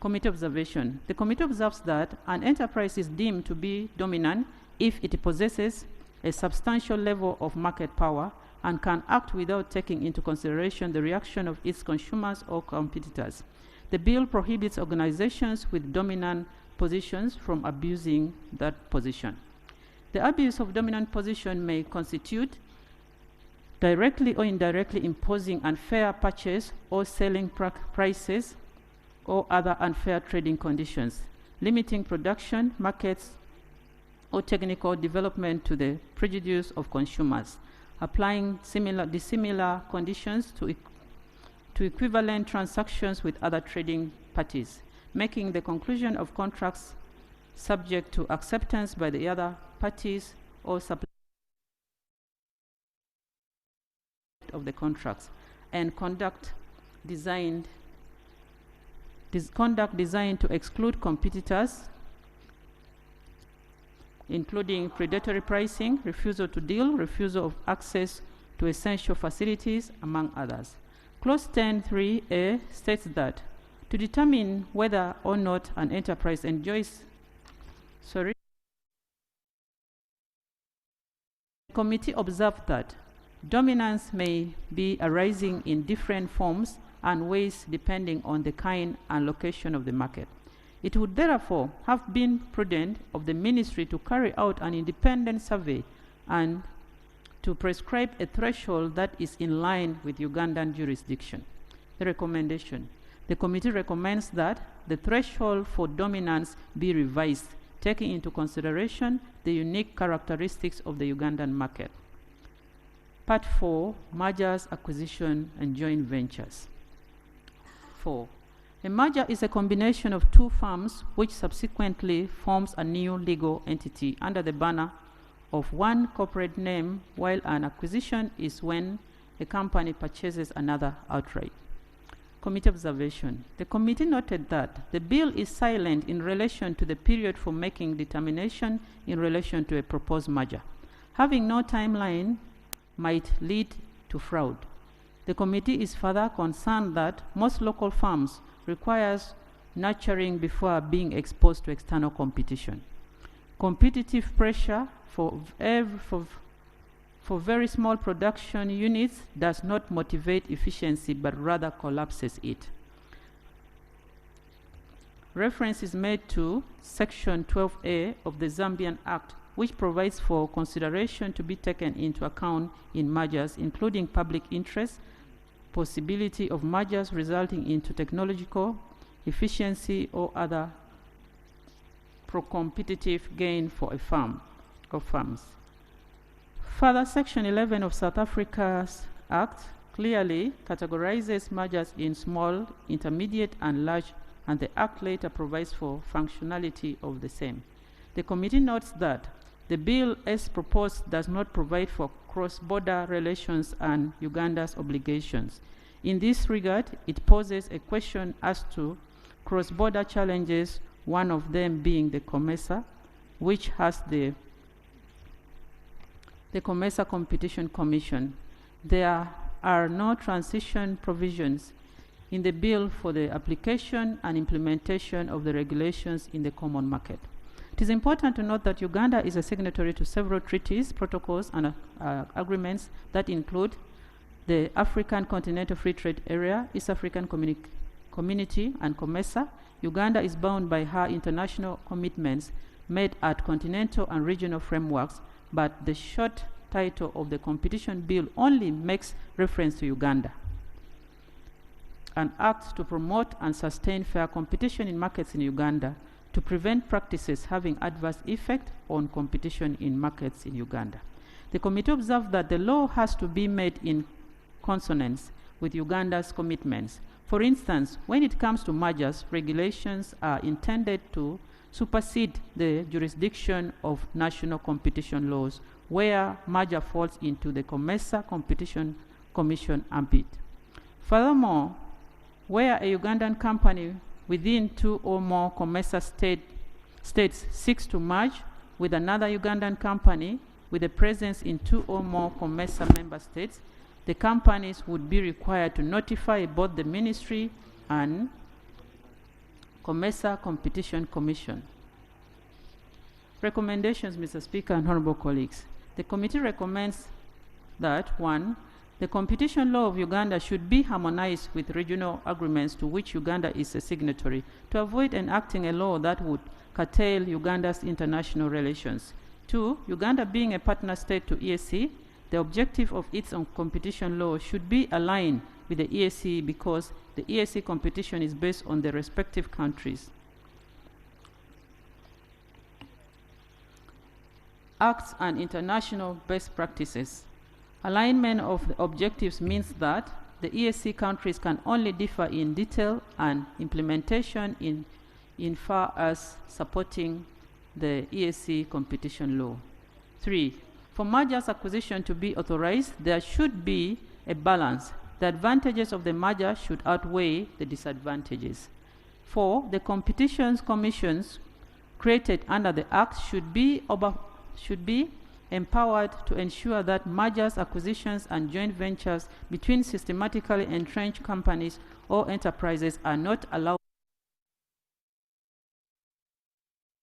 Committee observation. The committee observes that an enterprise is deemed to be dominant if it possesses a substantial level of market power and can act without taking into consideration the reaction of its consumers or competitors. The bill prohibits organizations with dominant positions from abusing that position. The abuse of dominant position may constitute directly or indirectly imposing unfair purchase or selling prices or other unfair trading conditions, limiting production, markets, or technical development to the prejudice of consumers, applying dissimilar conditions to equivalent transactions with other trading parties, making the conclusion of contracts subject to acceptance by the other parties or supply of the contracts, and conduct designed to exclude competitors, including predatory pricing, refusal to deal, refusal of access to essential facilities, among others. Clause 10.3a states that to determine whether or not an enterprise enjoys, the committee observed that dominance may be arising in different forms and ways depending on the kind and location of the market. It would therefore have been prudent of the ministry to carry out an independent survey and to prescribe a threshold that is in line with Ugandan jurisdiction. The recommendation. The committee recommends that the threshold for dominance be revised, taking into consideration the unique characteristics of the Ugandan market. Part 4, mergers, acquisition, and joint ventures. 4. A merger is a combination of two firms which subsequently forms a new legal entity under the banner of one corporate name, while an acquisition is when a company purchases another outright. Committee observation. The committee noted that the bill is silent in relation to the period for making determination in relation to a proposed merger. Having no timeline might lead to fraud. The committee is further concerned that most local firms requires nurturing before being exposed to external competition. Competitive pressure for very small production units does not motivate efficiency but rather collapses it. Reference is made to Section 12A of the Zambian Act, which provides for consideration to be taken into account in mergers, including public interest, possibility of mergers resulting into technological efficiency or other pro-competitive gain for a firm or firms. Further, Section 11 of South Africa's Act clearly categorizes mergers in small, intermediate, and large, and the Act later provides for functionality of the same. The committee notes that the bill as proposed does not provide for cross-border relations and Uganda's obligations. In this regard, it poses a question as to cross-border challenges, one of them being the COMESA, which has the COMESA Competition Commission. There are no transition provisions in the bill for the application and implementation of the regulations in the common market. It is important to note that Uganda is a signatory to several treaties, protocols, and agreements that include the African Continental Free Trade Area, East African Community, and COMESA. Uganda is bound by her international commitments made at continental and regional frameworks, but the short title of the competition bill only makes reference to Uganda. An act to promote and sustain fair competition in markets in Uganda, to prevent practices having adverse effect on competition in markets in Uganda. The committee observed that the law has to be made in consonance with Uganda's commitments. For instance, when it comes to mergers, regulations are intended to supersede the jurisdiction of national competition laws, where merger falls into the COMESA Competition Commission ambit. Furthermore, where a Ugandan company within two or more COMESA states seeks to merge with another Ugandan company with a presence in two or more COMESA member states, the companies would be required to notify both the Ministry and COMESA Competition Commission. Recommendations, Mr. Speaker and honorable colleagues. The committee recommends that 1. The competition law of Uganda should be harmonized with regional agreements to which Uganda is a signatory to avoid enacting a law that would curtail Uganda's international relations. 2. Uganda being a partner state to EAC, the objective of its competition law should be aligned with the EAC because the EAC competition is based on the respective countries' acts and international best practices. Alignment of the objectives means that the EAC countries can only differ in detail and implementation in far as supporting the EAC competition law. 3. For mergers acquisition to be authorized, there should be a balance. The advantages of the merger should outweigh the disadvantages. 4. The competition commissions created under the Act should be empowered to ensure that mergers, acquisitions, and joint ventures between systematically entrenched companies or enterprises are not allowed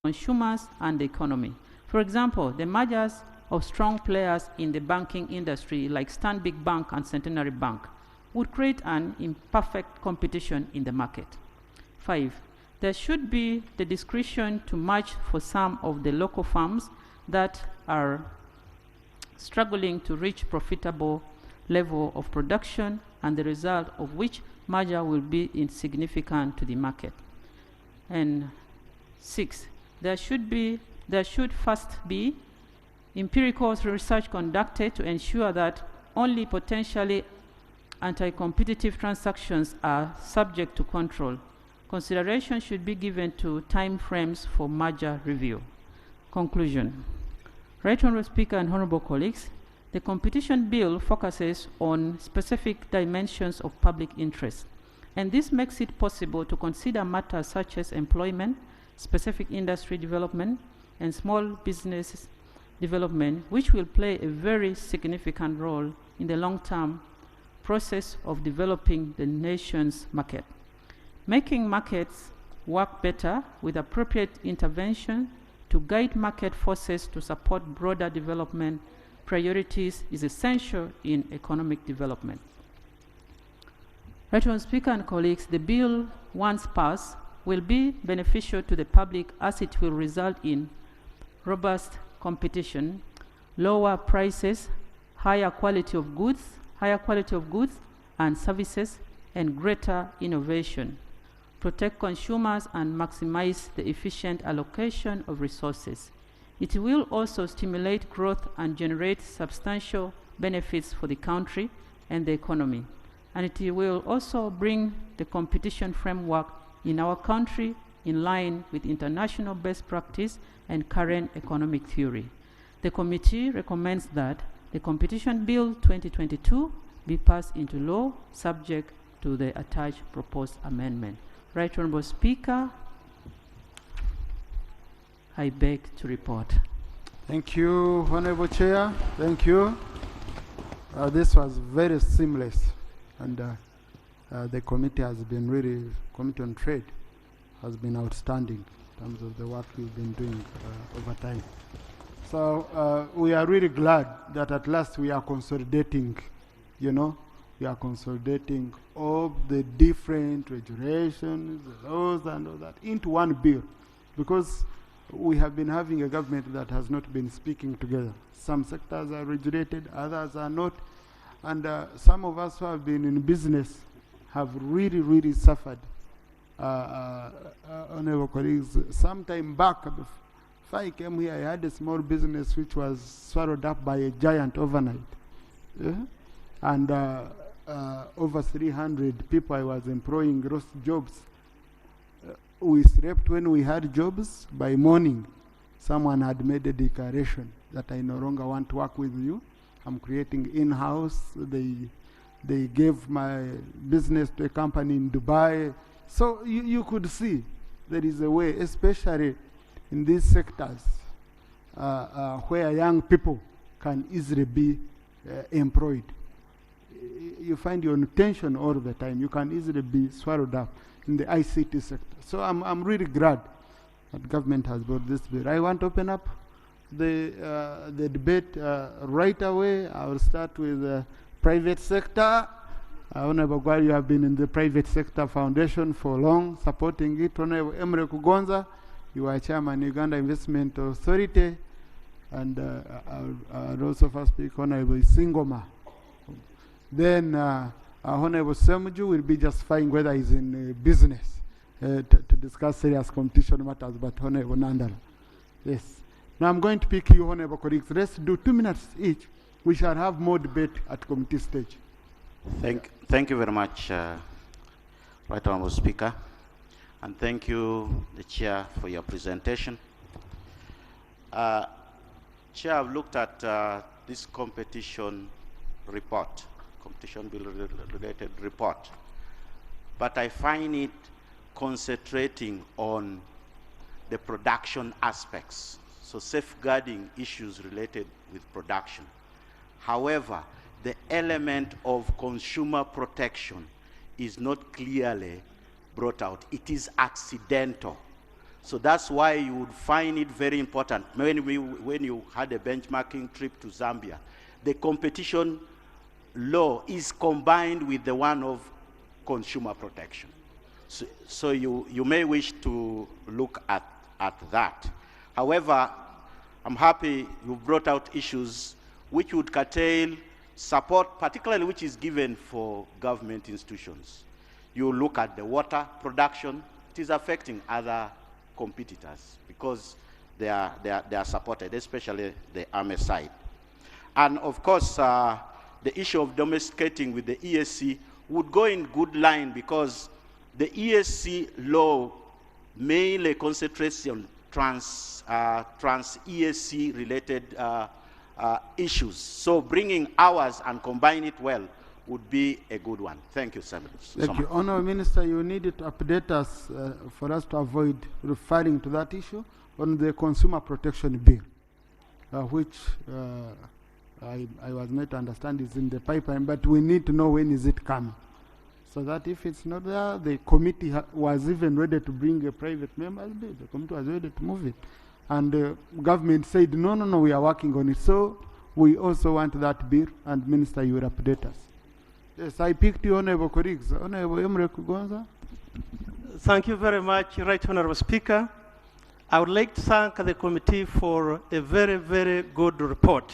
consumers and the economy. For example, the mergers of strong players in the banking industry like Stanbic Bank and Centenary Bank would create an imperfect competition in the market. 5. There should be the discretion to merge for some of the local firms that are struggling to reach profitable level of production and the result of which merger will be insignificant to the market. And 6, there should first be empirical research conducted to ensure that only potentially anti-competitive transactions are subject to control Consideration should be given to time frames for merger review. Conclusion. Right Honourable Speaker and Honourable colleagues, the competition bill focuses on specific dimensions of public interest, and this makes it possible to consider matters such as employment, specific industry development, and small business development, which will play a very significant role in the long-term process of developing the nation's market. Making markets work better with appropriate intervention to guide market forces to support broader development priorities is essential in economic development. Right Honourable Speaker and colleagues, the bill, once passed, will be beneficial to the public as it will result in robust competition, lower prices, higher quality of goods and services, and greater innovation, protect consumers and maximize the efficient allocation of resources. It will also stimulate growth and generate substantial benefits for the country and the economy. And it will also bring the competition framework in our country in line with international best practice and current economic theory. The committee recommends that the Competition Bill 2022 be passed into law subject to the attached proposed amendment. Right Honourable Speaker, I beg to report. Thank you, Honourable Chair. Thank you. This was very seamless, and the committee has been really, Committee on Trade has been outstanding in terms of the work we've been doing over time. So we are really glad that at last we are consolidating, we are consolidating all the different regulations, laws and all that into one bill, because we have been having a government that has not been speaking together. Some sectors are regulated, others are not, and some of us who have been in business have really, really suffered. Honourable colleagues, some time back, before I came here, I had a small business which was swallowed up by a giant overnight. And over 300 people I was employing lost jobs. We slept when we had jobs. By morning, someone had made a declaration that I no longer want to work with you. I'm creating in-house. They gave my business to a company in Dubai. So you could see there is a way, especially in these sectors where young people can easily be employed. You find you're in tension all the time. You can easily be swallowed up in the ICT sector. So I'm really glad that government has brought this bill. I want to open up the debate right away. I will start with the private sector. Honorable Gwari, you have been in the private sector foundation for long, supporting it. Honorable Emre Kugonza, you are chairman Uganda Investment Authority, and I will also first speak Honorable Singoma. Then Honorable Semju will be justifying whether he's in business to discuss serious competition matters, but Honorable Nandala. Yes. Now I'm going to pick you, Honorable colleagues. Let's do 2 minutes each. We shall have more debate at committee stage. Thank you very much, Right Honourable Speaker, and thank you, the Chair, for your presentation. Chair, I've looked at this competition report, competition bill related report, but I find it concentrating on the production aspects, so safeguarding issues related with production. However, the element of consumer protection is not clearly brought out. It is accidental. So that's why you would find it very important. When you had a benchmarking trip to Zambia, the competition law is combined with the one of consumer protection. So you may wish to look at that. However, I'm happy you brought out issues which would curtail support, particularly which is given for government institutions. You look at the water production, it is affecting other competitors because they are supported, especially the army side. And of course, the issue of domesticating with the ESC would go in good line because the ESC law mainly concentrates on trans-ESC related issues. So bringing ours and combining it well would be a good one. Thank you, Senator. Thank you. Honourable Minister, you need to update us for us to avoid referring to that issue on the consumer protection bill, which I was made to understand is in the pipeline, but we need to know when is it coming. So that if it's not there, the committee was even ready to bring a private member's bill. The committee was ready to move it. And the government said, no, we are working on it. So we also want that bill, and Minister, you will update us. Yes, I picked you, Honourable colleagues. Honourable Emre Kugonza. Thank you very much, Right Honourable Speaker. I would like to thank the committee for a very, very good report.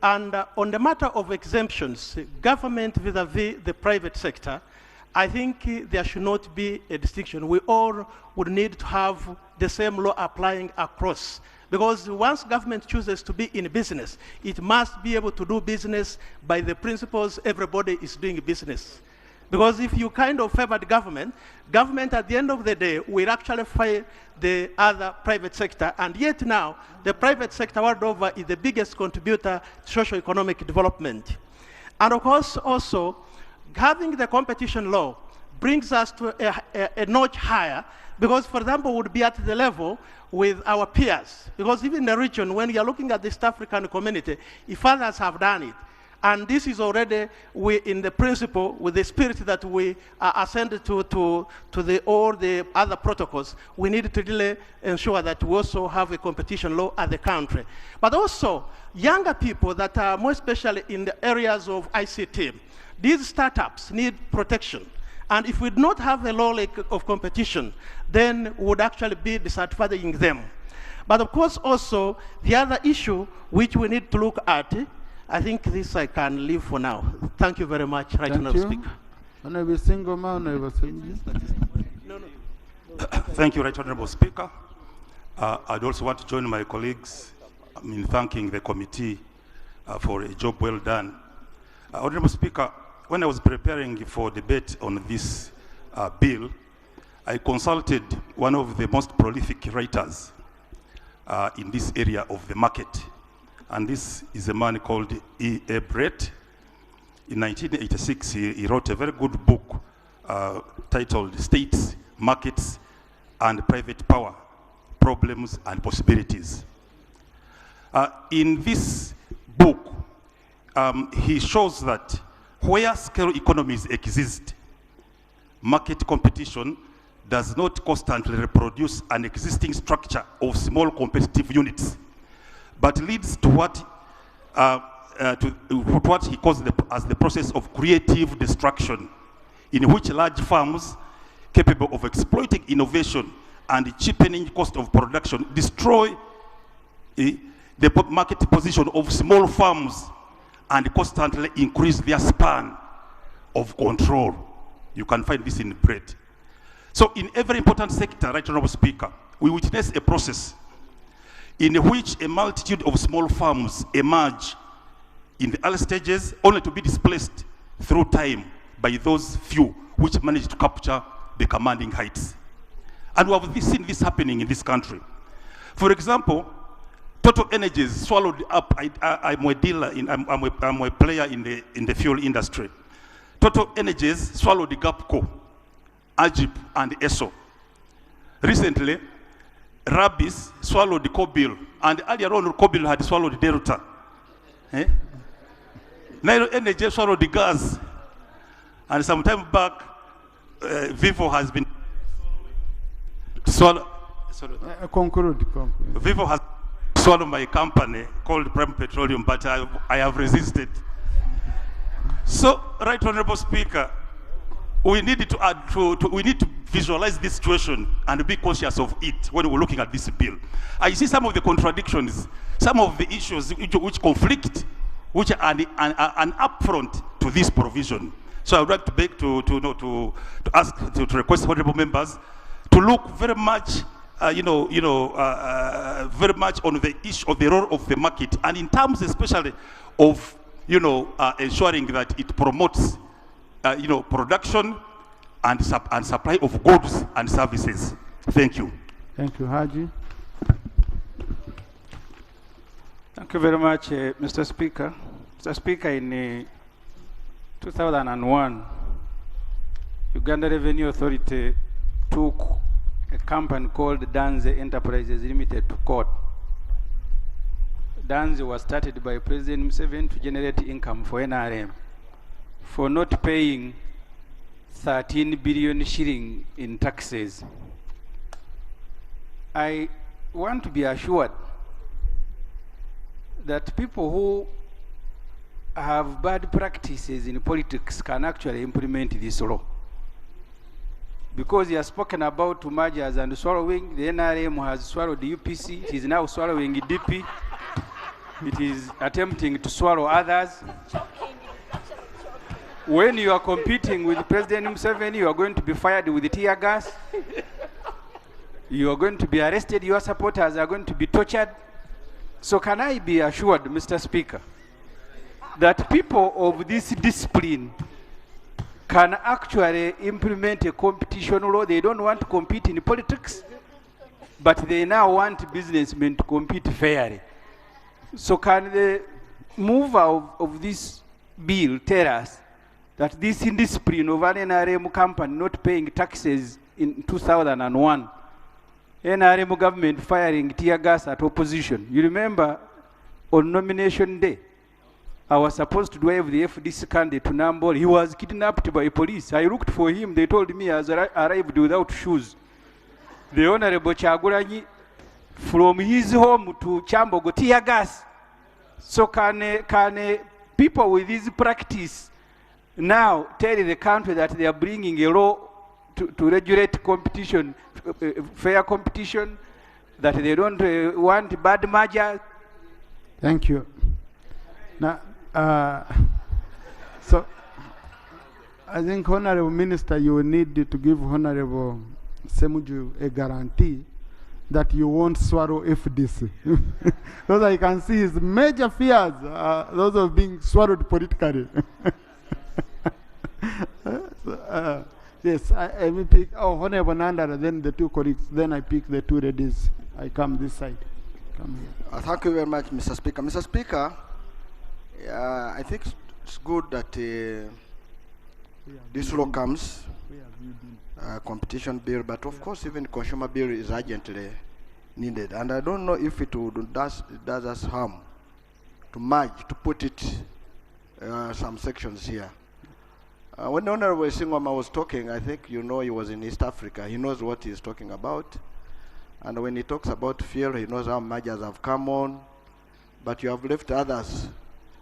And on the matter of exemptions, government vis-a-vis the private sector, I think there should not be a distinction. We all would need to have the same law applying across. Because once government chooses to be in business, it must be able to do business by the principles everybody is doing business. Because if you kind of favor the government at the end of the day will actually fight the other private sector, and yet now the private sector world over is the biggest contributor to socio-economic development. And of course also having the competition law brings us to a notch higher, because for example would be at the level with our peers, because even in the region when you are looking at the East African community, if others have done it, and this is already in the principle with the spirit that we are ascended to all the other protocols, we need to really ensure that we also have a competition law at the country. But also, younger people that are more especially in the areas of ICT, these startups need protection. And if we do not have a law of competition, then we would actually be disadvantaging them. But of course also, the other issue which we need to look at, I think this I can leave for now. Thank you very much, Right Honourable Speaker. Honourable Singoma, Honourable Singh. Thank you, Right Honourable Speaker. I'd also want to join my colleagues in thanking the committee for a job well done. Honourable Speaker, when I was preparing for debate on this bill, I consulted one of the most prolific writers in this area of the market. And this is a man called E.A. Brett. In 1986, he wrote a very good book titled States, Markets, and Private Power, Problems and Possibilities. In this book, he shows that where scale economies exist, market competition does not constantly reproduce an existing structure of small competitive units, but leads to what he calls as the process of creative destruction, in which large firms capable of exploiting innovation and cheapening cost of production destroy the market position of small firms and constantly increase their span of control. You can find this in Brett. So in every important sector, Right Honourable Speaker, we witness a process in which a multitude of small firms emerge in the early stages only to be displaced through time by those few which manage to capture the commanding heights. And we have seen this happening in this country. For example, Total Energies swallowed up, I'm a dealer, I'm a player in the fuel industry. Total Energies swallowed the GAPCO, AGIP, and ESO. Recently, Rabis swallowed the Cobil, and earlier on Cobil had swallowed Delta. Nairo Energy swallowed the gas, and some time back, Vivo has been swallowed. Conclude. Vivo has swallowed my company called Prime Petroleum, but I have resisted. So, Right Honourable Speaker, we need to visualize this situation and be conscious of it when we're looking at this bill. I see some of the contradictions, some of the issues which conflict, which are an upfront to this provision. So I would like to beg to request honourable members to look very much, very much on the issue of the role of the market, and in terms especially of ensuring that it promotes production and supply of goods and services. Thank you. Thank you, Haji. Thank you very much, Mr. Speaker. Mr. Speaker, in 2001, Uganda Revenue Authority took a company called Danze Enterprises Limited to court. Danze was started by President Museveni to generate income for NRM for not paying 13 billion shilling in taxes. I want to be assured that people who have bad practices in politics can actually implement this law. Because he has spoken about mergers and swallowing, the NRM has swallowed UPC, it is now swallowing DP, it is attempting to swallow others. When you are competing with President Museveni, you are going to be fired with tear gas. You are going to be arrested, your supporters are going to be tortured. So can I be assured, Mr. Speaker, that people of this discipline can actually implement a competition law? They don't want to compete in politics, but they now want businessmen to compete fairly. So can the mover of this bill tell us that this indiscipline of an NRM company not paying taxes in 2001, NRM government firing tear gas at opposition? You remember on nomination day, I was supposed to drive the FDC candidate to Nambol. He was kidnapped by police. I looked for him. They told me he has arrived without shoes. The Honorable Chagulanyi, from his home to Chambogo, tear gas. So can people with this practice now tell the country that they are bringing a law to regulate competition, fair competition, that they don't want bad merger? Thank you. Now, so I think, Honorable Minister, you will need to give Honorable Semuju a guarantee that you won't swallow FDC. Because I can see his major fears, those of being swallowed politically. Yes, I will pick Honorable Nandara, then the two colleagues, then I pick the two ladies. I come this side. Come here. Thank you very much, Mr. Speaker. Mr. Speaker, I think it's good that this law comes, competition bill, but of course even consumer bill is urgently needed. And I don't know if it does us harm to merge, to put it some sections here. When Honorable Singwama was talking, I think you know he was in East Africa. He knows what he's talking about. And when he talks about fuel, he knows how mergers have come on. But you have left others.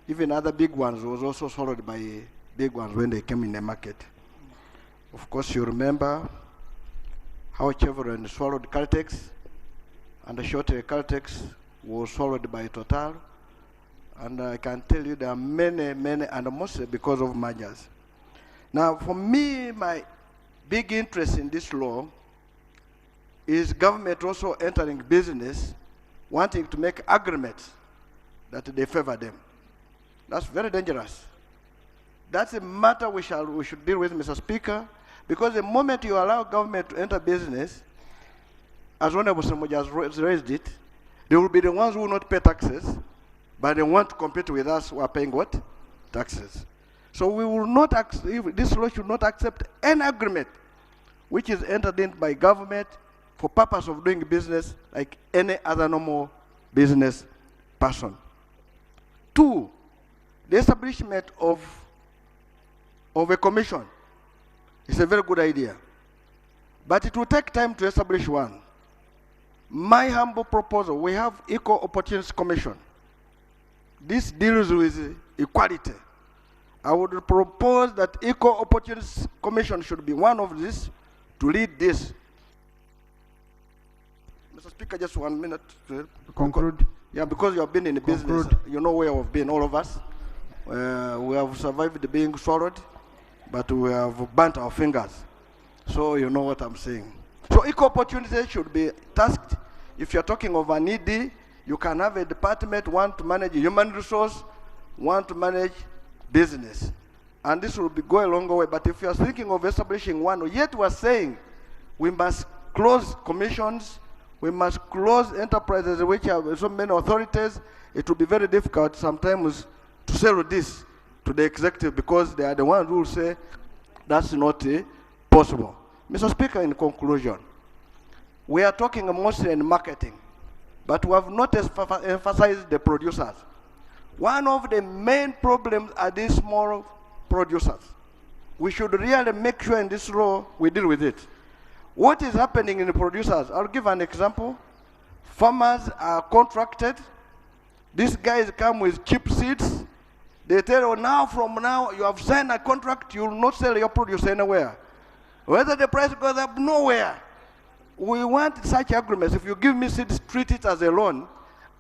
Even other big ones was also swallowed by big ones when they came in the market. Of course, you remember how Chevron swallowed Caltex, and shortly Caltex was swallowed by Total. And I can tell you there are many, and mostly because of mergers. Now, for me, my big interest in this law is government also entering business, wanting to make agreements that they favor them. That's very dangerous. That's a matter we should deal with, Mr. Speaker, because the moment you allow government to enter business, as Honorable Semuja has raised it, they will be the ones who will not pay taxes, but they want to compete with us who are paying what? Taxes. So we will not, this law should not accept any agreement which is entered in by government for purpose of doing business like any other normal business person. Two, the establishment of a commission is a very good idea, but it will take time to establish one. My humble proposal, we have Equal Opportunities Commission. This deals with equality. I would propose that Equal Opportunities Commission should be one of these to lead this. Mr. Speaker, just 1 minute. To conclude. Yeah, because you have been in the business, you know where we've been, all of us. We have survived being swallowed, but we have burnt our fingers. So you know what I'm saying. So equal opportunity should be tasked. If you're talking of an ED, you can have a department, one to manage human resource, one to manage business. and this will go a long way. But if you are thinking of establishing one, yet we are saying we must close commissions, we must close enterprises which have so many authorities. It will be very difficult sometimes to sell this to the executive because they are the ones who will say that's not possible. Mr. Speaker, in conclusion, we are talking mostly in marketing, but we have not emphasized the producers. One of the main problems are these small producers. We should really make sure in this law we deal with it. What is happening in the producers? I'll give an example. Farmers are contracted. These guys come with cheap seeds. They tell you, from now, you have signed a contract, you will not sell your produce anywhere. Whether the price goes up, nowhere. We want such agreements. If you give me seeds, treat it as a loan,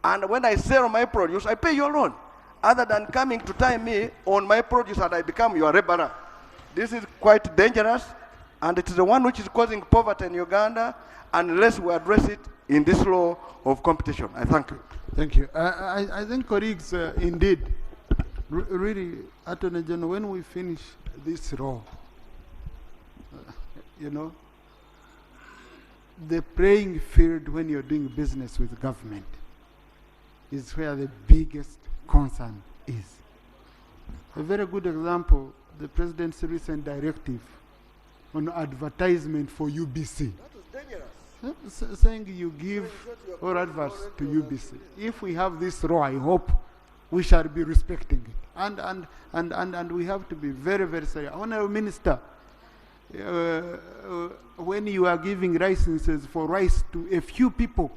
and when I sell my produce, I pay your loan, other than coming to tie me on my produce and I become your laborer. This is quite dangerous, and it is the one which is causing poverty in Uganda, unless we address it in this law of competition. I thank you. Thank you. I think, colleagues, indeed, really, Attorney General, when we finish this law, you know, the playing field when you're doing business with government is where the biggest concern is. A very good example, the President's recent directive on advertisement for UBC. That is dangerous. Saying you give all adverts to UBC. If we have this law, I hope we shall be respecting it. And we have to be very, very serious. Honorable Minister, when you are giving licenses for rice to a few people,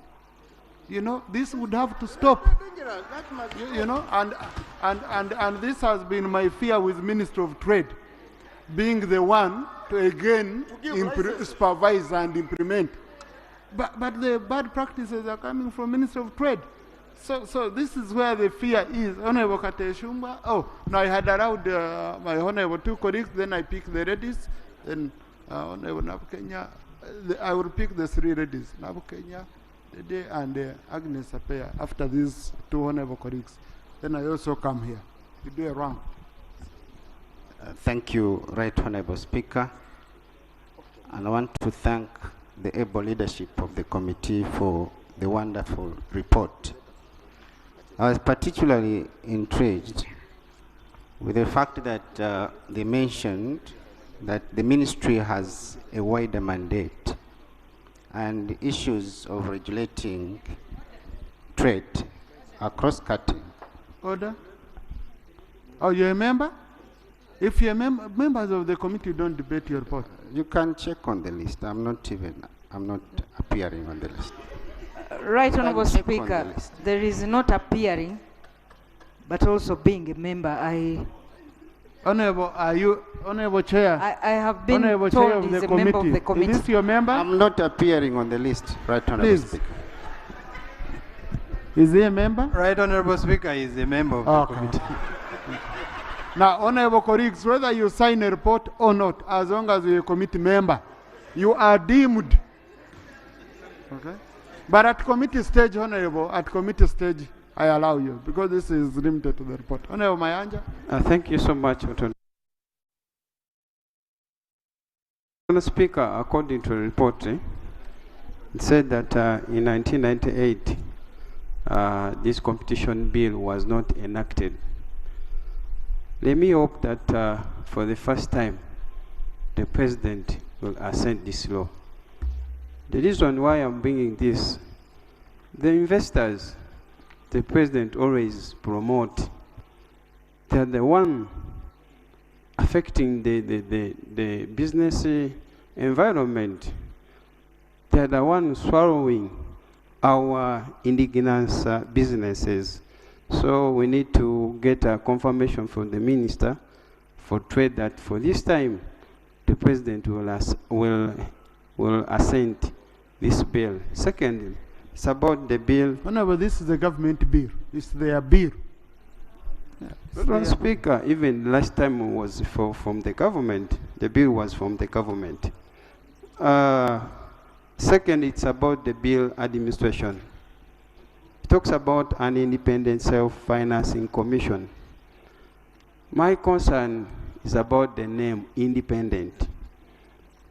you know, this would have to stop. You know, and this has been my fear with Minister of Trade, being the one to again supervise and implement. But the bad practices are coming from Minister of Trade. So this is where the fear is. Honorable Kateshumba, now I had allowed my honorable two colleagues, then I pick the ladies, then Honorable Nabukenya, I will pick the three ladies, Nabukenya, Dede, and Agnes Apea, after these two honorable colleagues. Then I also come here. We do a round. Thank you, Right Honorable Speaker. And I want to thank the able leadership of the committee for the wonderful report. I was particularly intrigued with the fact that they mentioned that the ministry has a wider mandate and issues of regulating trade are cross-cutting. Order. Oh, you're a member? If you're members of the committee don't debate your report. You can check on the list. I'm not appearing on the list. Right, Honorable Speaker, there is not appearing, but also being a member. Honorable, are you Honorable Chair? I have been Honorable told Chair of he's the a member of the committee. Is this your member? I'm not appearing on the list, Right Honorable Please. Speaker. Is he a member? Right Honorable Speaker is a member of the committee. Now, honorable colleagues, whether you sign a report or not, as long as you're a committee member, you are deemed. Okay? But at committee stage, honorable, at committee stage, I allow you, because this is limited to the report. Honorable Mayanja. Thank you so much, Honorable Speaker. According to the report, it said that in 1998, this competition bill was not enacted. Let me hope that for the first time, the President will assent this law. The reason why I'm bringing this, the investors, the President always promote, they're the one affecting the business environment. They're the one swallowing our indigenous businesses. So we need to get a confirmation from the Minister for Trade that for this time, the President will assent this bill. Secondly, it's about the bill. Honorable, this is a government bill. It's their bill. Mr. Speaker, even last time was from the government. The bill was from the government. Second, it's about the bill administration. It talks about an independent self-financing commission. My concern is about the name, independent.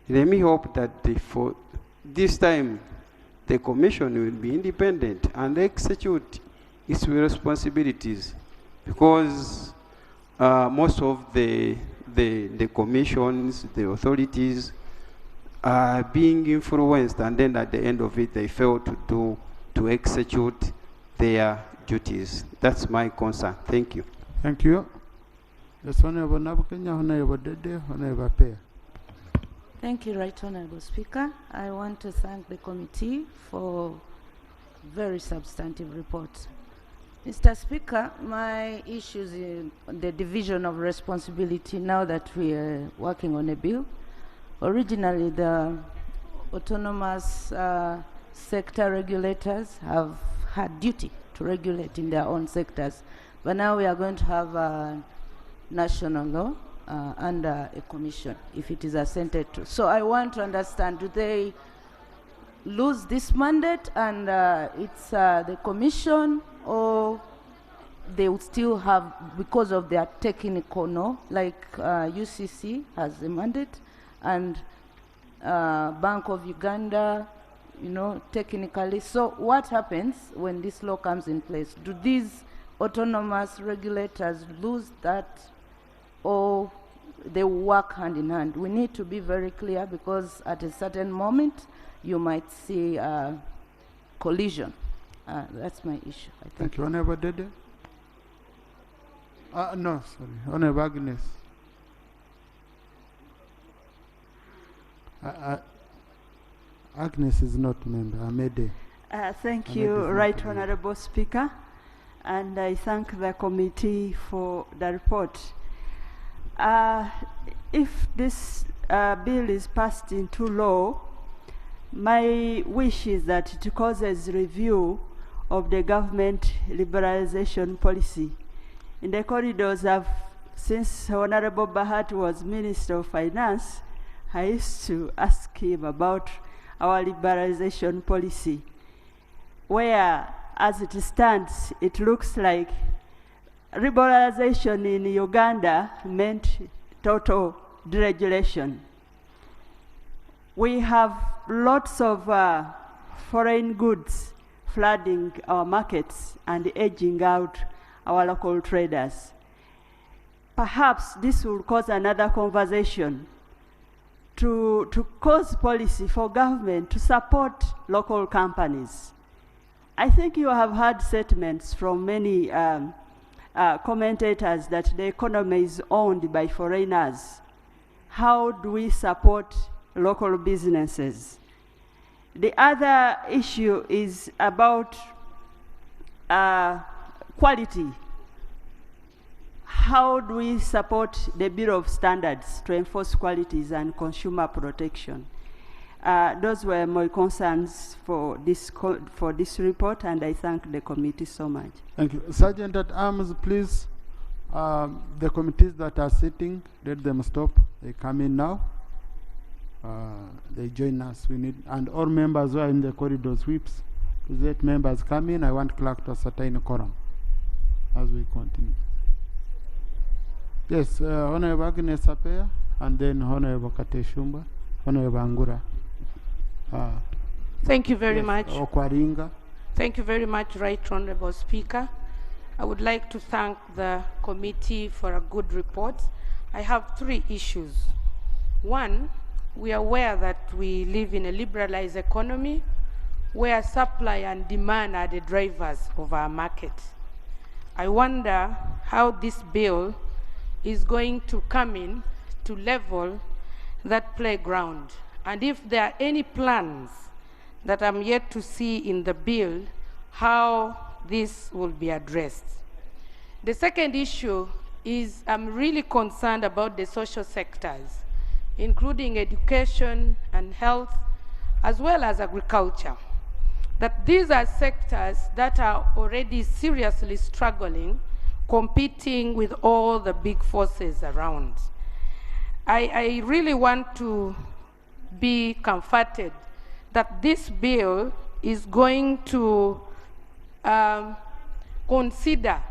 Let me hope that for this time, the commission will be independent and execute its responsibilities, because most of the commissions, the authorities are being influenced, and then at the end of it, they fail to execute their duties. That's my concern. Thank you. Thank you. Yes, Honorable Nabukenya, Honorable Dede, Honorable Pear. Thank you, Right Honorable Speaker. I want to thank the committee for very substantive report. Mr. Speaker, my issues in the division of responsibility now that we are working on a bill. Originally, the autonomous sector regulators have had duty to regulate in their own sectors, but now we are going to have a national law under a commission, if it is assented to. So I want to understand, do they lose this mandate and it's the commission, or they would still have, because of their technical, no, like UCC has a mandate, and Bank of Uganda, you know, technically. So what happens when this law comes in place? Do these autonomous regulators lose that, or they work hand in hand? We need to be very clear, because at a certain moment you might see collision. That's my issue, I think. Thank you. Honorable Dede? No, sorry. Honorable Agnes. Agnes is not member. Amede. Thank you, Right Honorable Speaker, and I thank the committee for the report. If this bill is passed into law, my wish is that it causes review of the government liberalization policy. In the corridors of, since Honorable Bahat was Minister of Finance, I used to ask him about our liberalization policy, where, as it stands, it looks like liberalization in Uganda meant total deregulation. We have lots of foreign goods flooding our markets and edging out our local traders. Perhaps this will cause another conversation to cause policy for government to support local companies. I think you have heard statements from many commentators that the economy is owned by foreigners. How do we support local businesses? The other issue is about quality. How do we support the Bureau of Standards to enforce qualities and consumer protection? Those were my concerns for this report, and I thank the committee so much. Thank you. Sergeant at Arms, please, the committees that are sitting, let them stop. They come in now. They join us. We need, and all members who are in the corridors, whips. Let members come in. I want clerk to ascertain a quorum as we continue. Yes, Honorable Agnes Apea, and then Honorable Kate Shumba, Honorable Angura. Thank you very much. Okwaringa. Thank you very much, Right Honorable Speaker. I would like to thank the committee for a good report. I have 3 issues. One, we are aware that we live in a liberalized economy where supply and demand are the drivers of our market. I wonder how this bill is going to come in to level that playground, and if there are any plans that I'm yet to see in the bill, how this will be addressed. The second issue is I'm really concerned about the social sectors, including education and health, as well as agriculture. That these are sectors that are already seriously struggling, competing with all the big forces around. I really want to be comforted that this bill is going to consider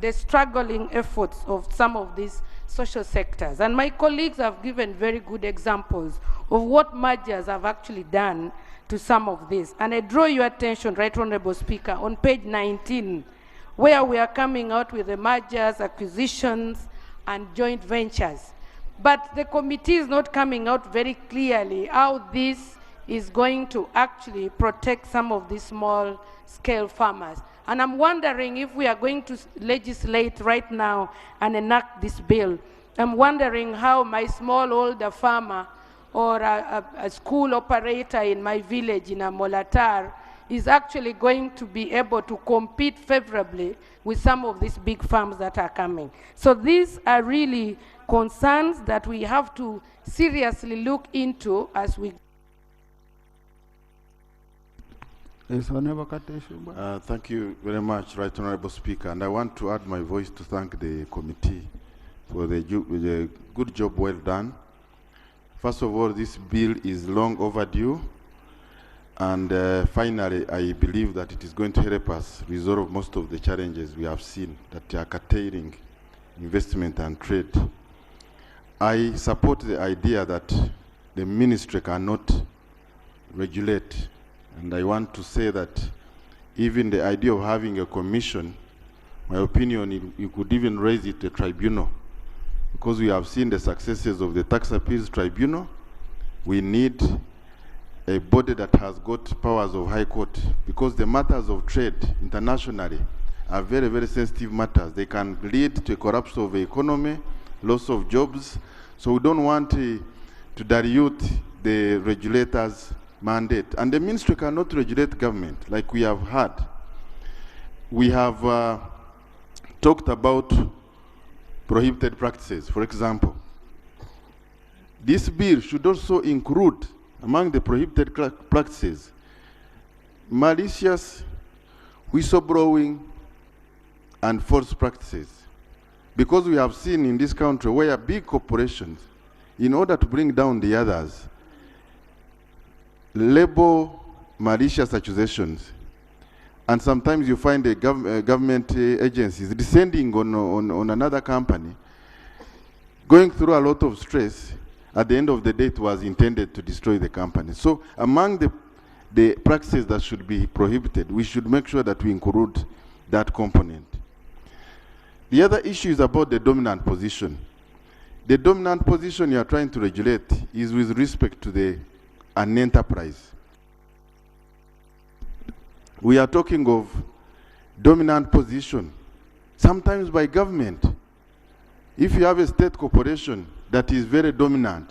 the struggling efforts of some of these social sectors. And my colleagues have given very good examples of what mergers have actually done to some of this. And I draw your attention, Right Honorable Speaker, on page 19, where we are coming out with the mergers, acquisitions, and joint ventures. But the committee is not coming out very clearly how this is going to actually protect some of these small-scale farmers. And I'm wondering if we are going to legislate right now and enact this bill. I'm wondering how my smallholder farmer or a school operator in my village in Molatar is actually going to be able to compete favorably with some of these big farms that are coming. So these are really concerns that we have to seriously look into as we Thank you very much, Right Honorable Speaker. And I want to add my voice to thank the committee for the good job well done. First of all, this bill is long overdue. And finally, I believe that it is going to help us resolve most of the challenges we have seen that are curtailing investment and trade. I support the idea that the ministry cannot regulate. And I want to say that even the idea of having a commission, my opinion, you could even raise it to a tribunal. Because we have seen the successes of the tax appeals tribunal, we need a body that has got powers of high court, because the matters of trade internationally are very, very sensitive matters. They can lead to a collapse of the economy, loss of jobs. So we don't want to dilute the regulators' mandate. And the ministry cannot regulate government, like we have had. We have talked about prohibited practices, for example. This bill should also include, among the prohibited practices, malicious whistleblowing and false practices. Because we have seen in this country where big corporations, in order to bring down the others, label malicious accusations. And sometimes you find the government agencies descending on another company, going through a lot of stress. At the end of the day, it was intended to destroy the company. So among the practices that should be prohibited, we should make sure that we include that component. The other issue is about the dominant position. The dominant position you are trying to regulate is with respect to an enterprise. We are talking of dominant position, sometimes by government. If you have a state corporation that is very dominant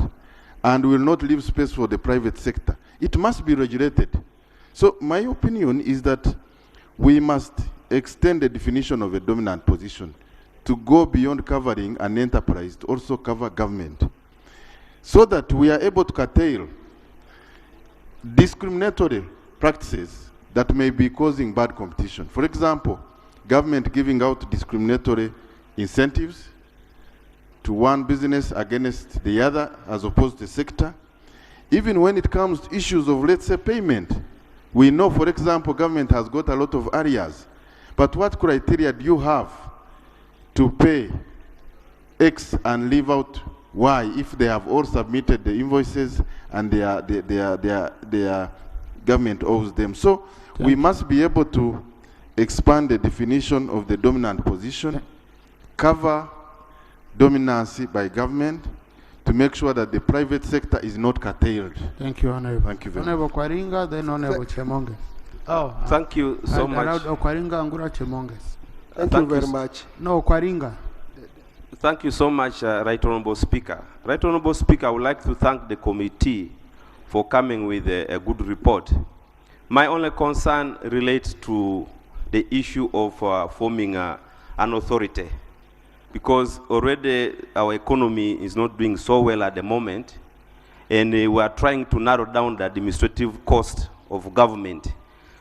and will not leave space for the private sector, it must be regulated. So my opinion is that we must extend the definition of a dominant position to go beyond covering an enterprise to also cover government, so that we are able to curtail discriminatory practices that may be causing bad competition. For example, government giving out discriminatory incentives to one business against the other as opposed to the sector. Even when it comes to issues of, let's say, payment, we know, for example, government has got a lot of areas, but what criteria do you have to pay X and leave out Y if they have all submitted the invoices and their government owes them? So we must be able to expand the definition of the dominant position, cover dominancy by government, to make sure that the private sector is not curtailed. Thank you, Honorable. Thank you very Honorable Kwaringa, then Honorable Chemonges. Oh, thank you so much. Kwaringa Angura Chemonges. Thank you very much. No, Kwaringa. Thank you so much, Right Honorable Speaker. Right Honorable Speaker, I would like to thank the committee for coming with a good report. My only concern relates to the issue of forming an authority, because already our economy is not doing so well at the moment, and we are trying to narrow down the administrative cost of government.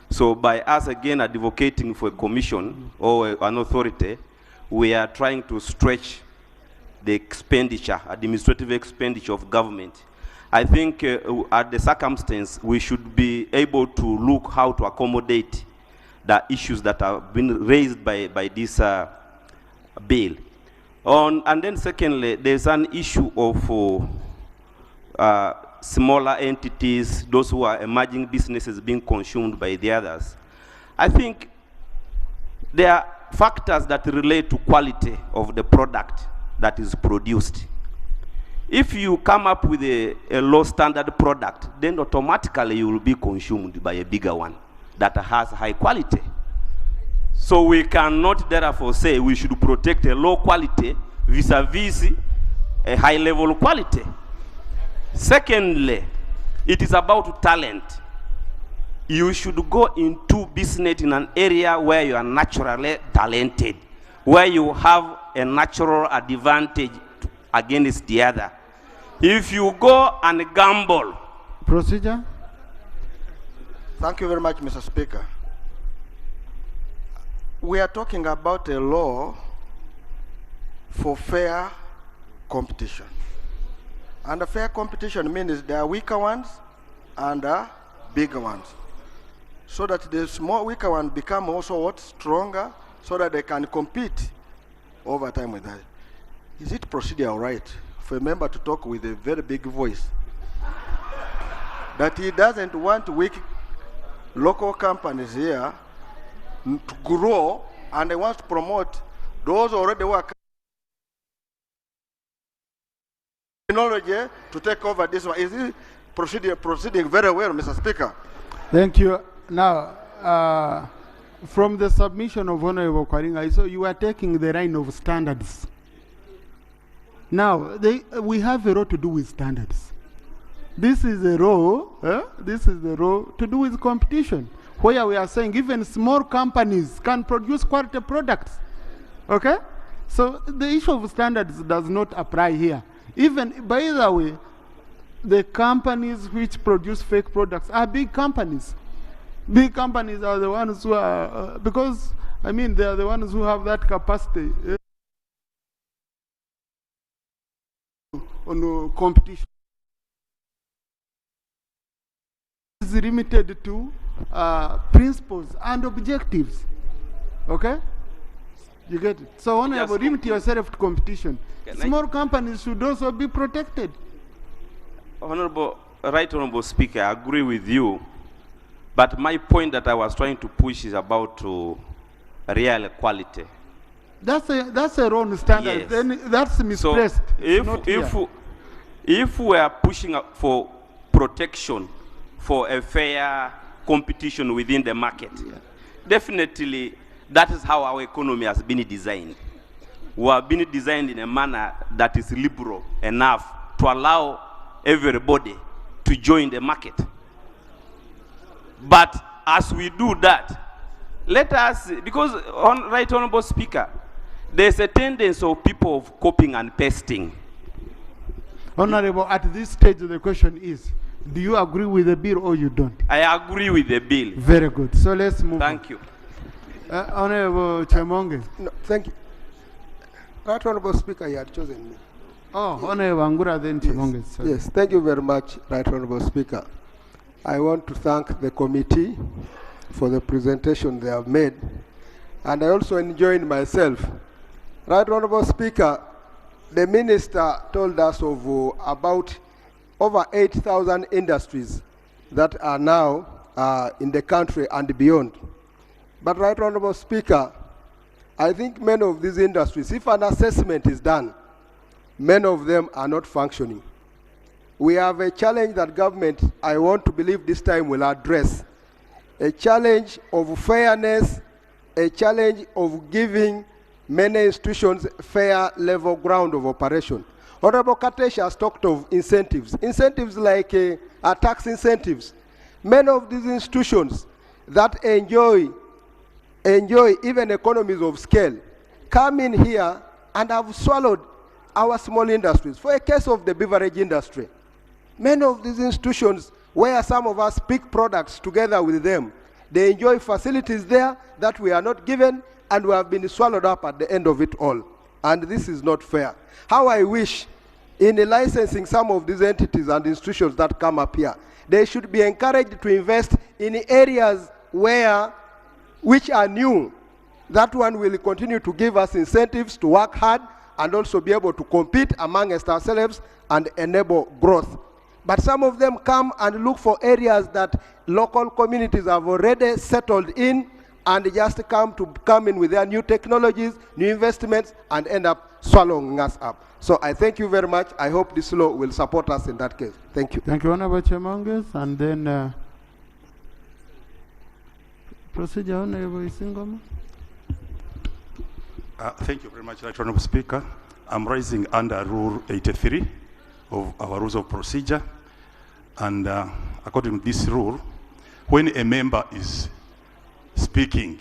So by us again advocating for a commission or an authority, we are trying to stretch the expenditure, administrative expenditure of government. I think at the circumstance, we should be able to look how to accommodate the issues that have been raised by this bill. And then secondly, there's an issue of smaller entities, those who are emerging businesses being consumed by the others. I think there are factors that relate to quality of the product that is produced. If you come up with a low standard product, then automatically you will be consumed by a bigger one that has high quality. So we cannot therefore say we should protect a low quality vis-a-vis a high level quality. Secondly, it is about talent. You should go into business in an area where you are naturally talented, where you have a natural advantage against the other. If you go and gamble. Procedure. Thank you very much, Mr. Speaker. We are talking about a law for fair competition. And a fair competition means there are weaker ones and bigger ones. So that the small weaker ones become also what? Stronger, so that they can compete over time with that. Is it procedure right for a member to talk with a very big voice? That he doesn't want weak local companies here to grow, and they want to promote those already work technology to take over this one. Is it proceeding very well, Mr. Speaker? Thank you. Now, from the submission of Honorable Kwaringa, so you are taking the line of standards. Now, we have a role to do with standards. This is a role, this is the role to do with competition, where we are saying even small companies can produce quality products. Okay? So the issue of standards does not apply here. Even, by the way, the companies which produce fake products are big companies. Big companies are the ones who are, because, I mean, they are the ones who have that capacity on competition. Is limited to principles and objectives. Okay? You get it? So, honorable, limit yourself to competition. Small companies should also be protected. Right Honorable Speaker, I agree with you. But my point that I was trying to push is about real quality. That's a wrong standard. Yes. Then that's misplaced. So if we are pushing up for protection for a fair competition within the market, definitely that is how our economy has been designed. We have been designed in a manner that is liberal enough to allow everybody to join the market. But as we do that, let us, because Right Honorable Speaker, there's a tendency of people of copying and pasting. Honorable, at this stage the question is, do you agree with the bill or you don't? I agree with the bill. Very good. So let's move Thank you. Honorable Chemonge. No, thank you. Right Honorable Speaker, you had chosen me. Oh, Honorable Angura, then Chemonge. Yes, thank you very much, Right Honorable Speaker. I want to thank the committee for the presentation they have made, and I also enjoyed myself. Right Honorable Speaker, the Minister told us of about over 8,000 industries that are now in the country and beyond. But Right Honorable Speaker, I think many of these industries, if an assessment is done, many of them are not functioning. We have a challenge that government, I want to believe this time, will address. A challenge of fairness, a challenge of giving many institutions fair level ground of operation. Honorable Katesh has talked of incentives. Incentives like tax incentives. Many of these institutions that enjoy even economies of scale come in here and have swallowed our small industries. For a case of the beverage industry, many of these institutions where some of us pick products together with them, they enjoy facilities there that we are not given, and we have been swallowed up at the end of it all. And this is not fair. How I wish in licensing some of these entities and institutions that come up here, they should be encouraged to invest in areas which are new. That one will continue to give us incentives to work hard, and also be able to compete amongst ourselves and enable growth. But some of them come and look for areas that local communities have already settled in and just come in with their new technologies, new investments, and end up swallowing us up. So I thank you very much. I hope this law will support us in that case. Thank you. Thank you, Honorable Chemonges. And then procedure, Honorable Isingoma. Thank you very much, Right Honorable Speaker. I'm rising under Rule 83 of our Rules of Procedure. And according to this rule, when a member is speaking,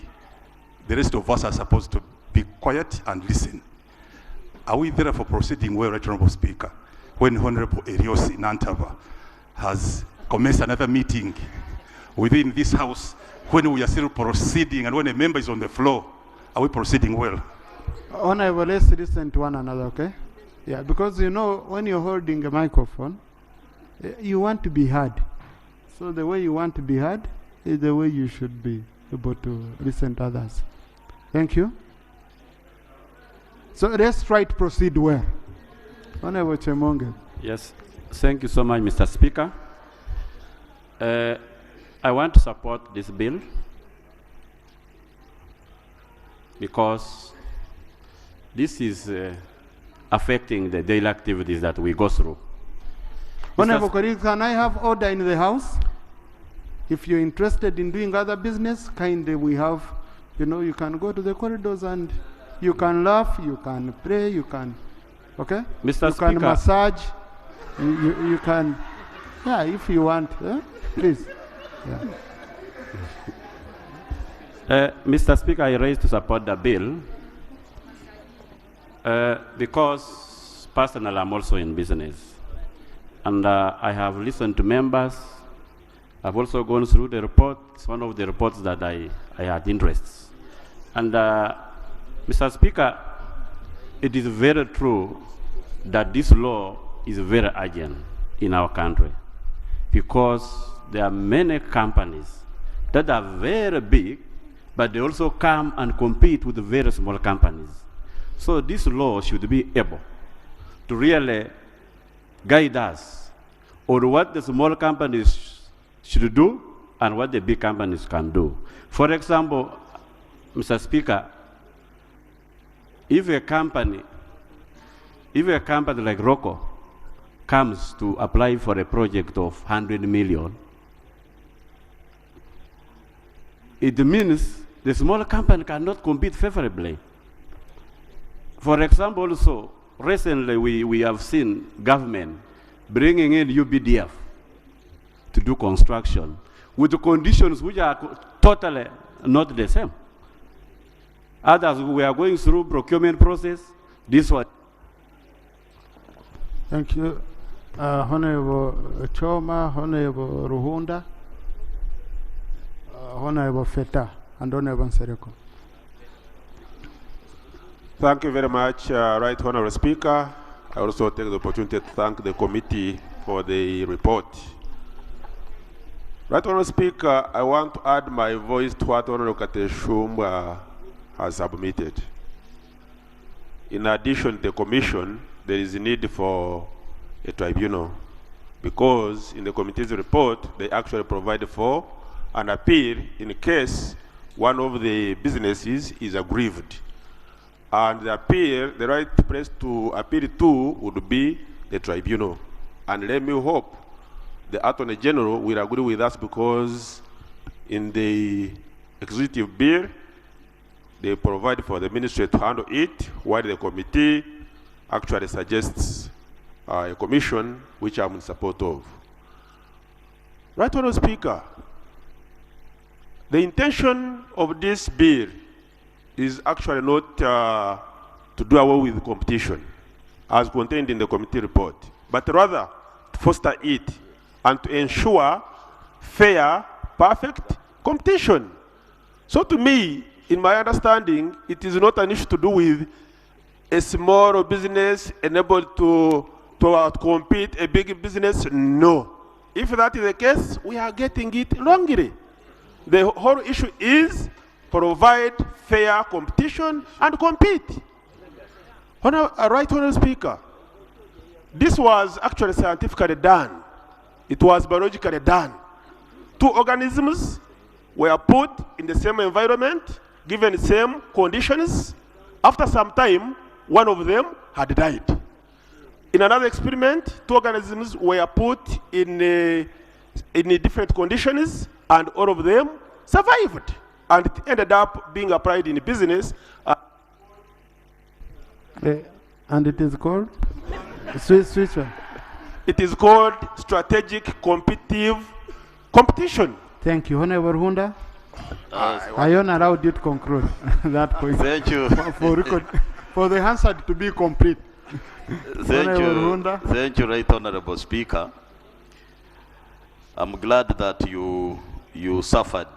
the rest of us are supposed to be quiet and listen. Are we therefore proceeding well, Right Honorable Speaker, when Honorable Eriosi Nantava has commenced another meeting within this House, when we are still proceeding and when a member is on the floor? Are we proceeding well? Honorable, let's listen to one another, okay? Yeah, because you know, when you're holding a microphone, you want to be heard. So the way you want to be heard is the way you should be able to listen to others. Thank you. So let's try to proceed well. Honorable Chemonge. Yes, thank you so much, Mr. Speaker. I want to support this bill because this is affecting the daily activities that we go through. Honorable colleagues, can I have order in the House? If you're interested in doing other business, kindly we have, you know, you can go to the corridors and you can laugh, you can pray, you can, okay? Mr. You Speaker. can massage, you can, yeah, if you want, please. Yeah. Mr. Speaker, I raised to support the bill because personally I'm also in business. And I have listened to members. I've also gone through the report. It's one of the reports that I had interests. And Mr. Speaker, it is very true that this law is very urgent in our country because there are many companies that are very big, but they also come and compete with very small companies. So this law should be able to really guide us on what the small companies should do and what the big companies can do. For example, Mr. Speaker, if a company like Rocco comes to apply for a project of 100 million, it means the small company cannot compete favorably. For example, also, recently we have seen government bringing in UBDF to do construction with the conditions which are totally not the same. Others, we are going through procurement process. This one. Thank you. Honorable Choma, Honorable Ruhunda, Honorable Feta, and Honorable Sereko. Thank you very much, Right Honorable Speaker. I also take the opportunity to thank the committee for the report. Right Honorable Speaker, I want to add my voice to what Honorable Kateshumba has submitted. In addition to the commission, there is a need for a tribunal because in the committee's report, they actually provide for an appeal in case one of the businesses is aggrieved. And the appeal, the right place to appeal to would be the tribunal. And let me hope the Attorney General will agree with us because in the executive bill, they provide for the ministry to handle it, while the committee actually suggests a commission, which I'm in support of. Right Honorable Speaker, the intention of this bill is actually not to do away with competition, as contained in the committee report, but rather to foster it and to ensure fair, perfect competition. So to me, in my understanding, it is not an issue to do with a small business enabled to compete a big business. No. If that is the case, we are getting it wrongly. The whole issue is provide fair competition and compete. Right Honourable Speaker, this was actually scientifically done. It was biologically done. 2 organisms were put in the same environment, given the same conditions. After some time, one of them had died. In another experiment, 2 organisms were put in different conditions, and all of them survived. And it ended up being applied in business. And it is called? Switch one. It is called strategic competition. Thank you. Honorable Hunda. I am allowed you to conclude that point. Thank you. For the answer to be complete. Thank you. Thank you, Right Honorable Speaker. I'm glad that you suffered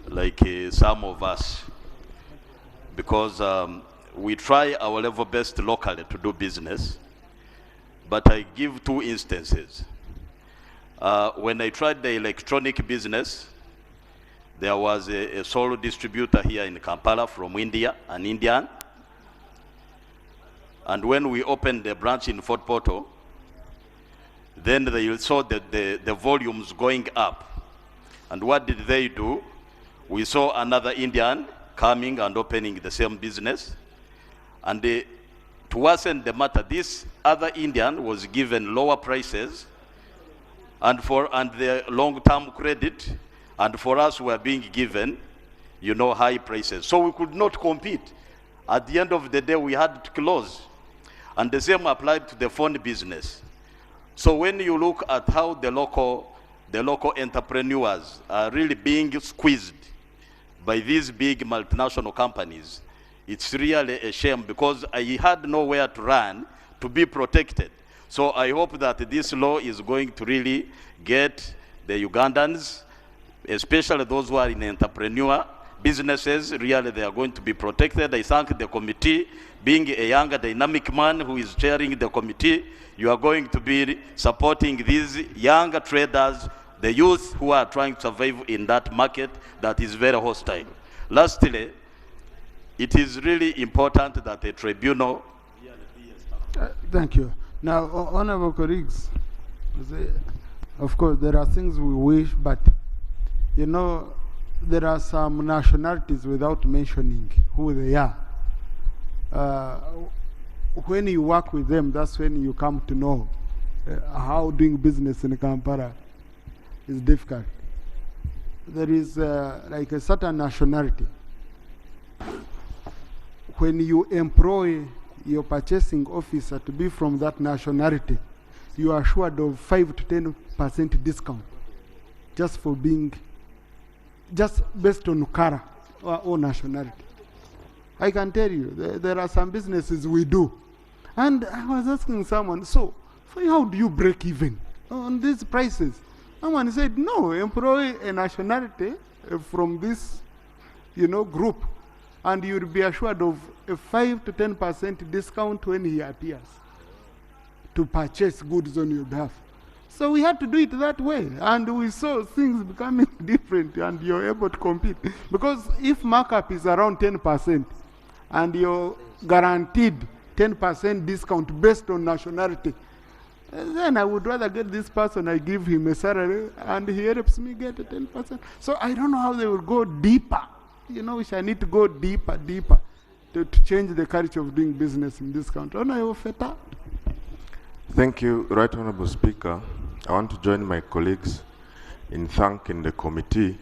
like some of us, because we try our level best locally to do business. But I give 2 instances. When I tried the electronic business, there was a sole distributor here in Kampala from India, an Indian. And when we opened the branch in Fort Portal, then they saw that the volumes going up. And what did they do? We saw another Indian coming and opening the same business. And to worsen the matter, this other Indian was given lower prices and the long-term credit, and for us were being given, high prices. So we could not compete. At the end of the day, we had to close. And the same applied to the phone business. So when you look at how the local entrepreneurs are really being squeezed by these big multinational companies, it's really a shame, because I had nowhere to run to be protected. So I hope that this law is going to really get the Ugandans, especially those who are in entrepreneur businesses, really they are going to be protected. I thank the committee. Being a younger, dynamic man who is chairing the committee, you are going to be supporting these younger traders, the youth who are trying to survive in that market that is very hostile. Lastly, it is really important that a tribunal... Thank you. Now, honorable colleagues, of course, there are things we wish, but, there are some nationalities without mentioning who they are. When you work with them, that's when you come to know how doing business in Kampala is difficult. There is like a certain nationality. When you employ your purchasing officer to be from that nationality, you are assured of 5 to 10% discount just for being, just based on color or nationality. I can tell you, there are some businesses we do. And I was asking someone, so how do you break even on these prices? Someone said, no, employ a nationality from this, group, and you'll be assured of a 5 to 10% discount when he appears to purchase goods on your behalf. So we had to do it that way, and we saw things becoming different, and you're able to compete. Because if markup is around 10%, and you're guaranteed 10% discount based on nationality, then I would rather get this person, I give him a salary, and he helps me get a 10%. So I don't know how they will go deeper. Which I need to go deeper to change the culture of doing business in this country. Thank you, Right Honourable Speaker. I want to join my colleagues in thanking the committee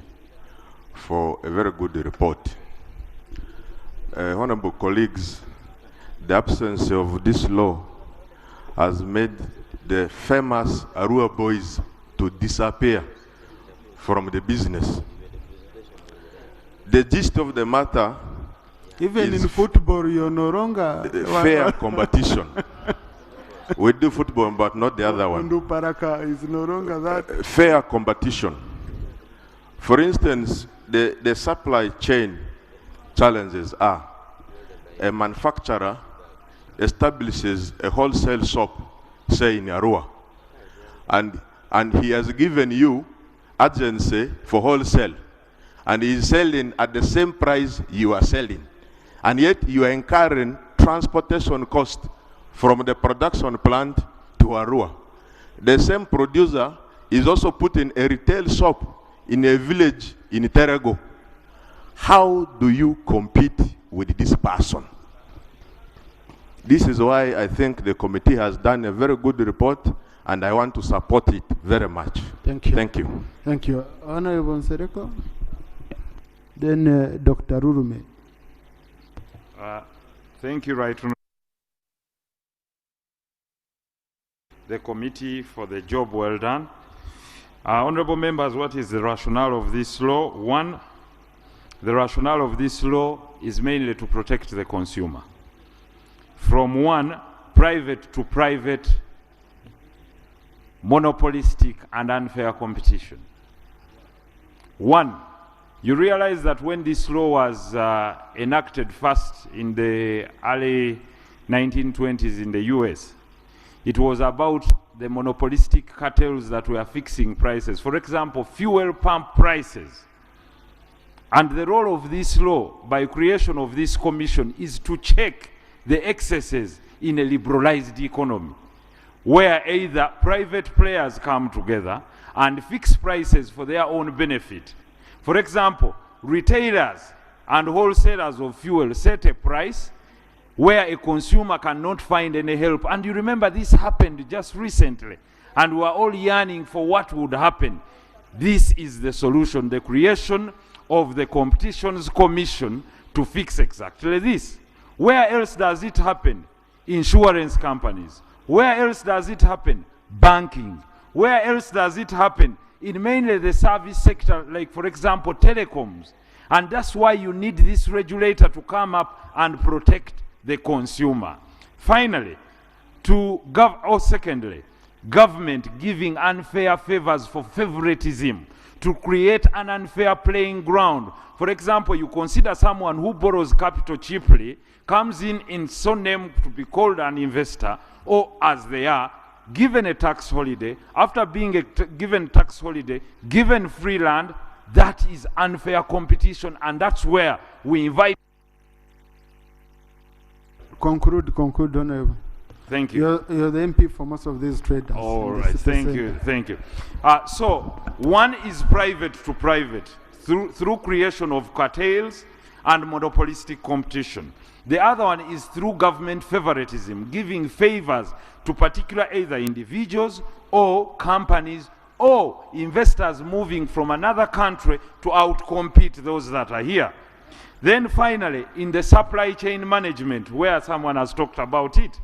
for a very good report. Honourable colleagues, the absence of this law has made the famous Arua boys to disappear from the business. The gist of the matter, even in football, you're no longer fair competition. We do football, but not the other one. Paraka is no longer that. Fair competition. For instance, the supply chain challenges are: a manufacturer establishes a wholesale shop, say in Arua, and he has given you agency for wholesale, and he is selling at the same price you are selling, and yet you are incurring transportation cost from the production plant to Arua. The same producer is also putting a retail shop in a village in Terego. How do you compete with this person? This is why I think the committee has done a very good report, and I want to support it very much. Thank you. Thank you. Thank you. Honorable Nsereko. Then Dr. Rurume. Thank you, Right Honorable. The committee for the job well done. Honorable members, what is the rationale of this law? One, the rationale of this law is mainly to protect the consumer from one, private to private, monopolistic and unfair competition. One, you realize that when this law was enacted first in the early 1920s in the US, it was about the monopolistic cartels that were fixing prices. For example, fuel pump prices. And the role of this law, by creation of this commission, is to check the excesses in a liberalized economy, where either private players come together and fix prices for their own benefit. For example, retailers and wholesalers of fuel set a price where a consumer cannot find any help. And you remember this happened just recently, and we're all yearning for what would happen. This is the solution, the creation of the Competitions Commission to fix exactly this. Where else does it happen? Insurance companies. Where else does it happen? Banking. Where else does it happen? In mainly the service sector, like for example, telecoms. And that's why you need this regulator to come up and protect the consumer. Finally, secondly, government giving unfair favors for favoritism to create an unfair playing ground. For example, you consider someone who borrows capital cheaply, comes in some name to be called an investor, or as they are, given a tax holiday, after being given tax holiday, given free land. That is unfair competition, and that's where we invite. Conclude, Honorable. Thank you. You're the MP for most of these traders. All right, thank you. So, one is private to private, through creation of cartels and monopolistic competition. The other one is through government favoritism, giving favors to particular either individuals or companies or investors moving from another country to outcompete those that are here. Then finally, in the supply chain management, where someone has talked about it,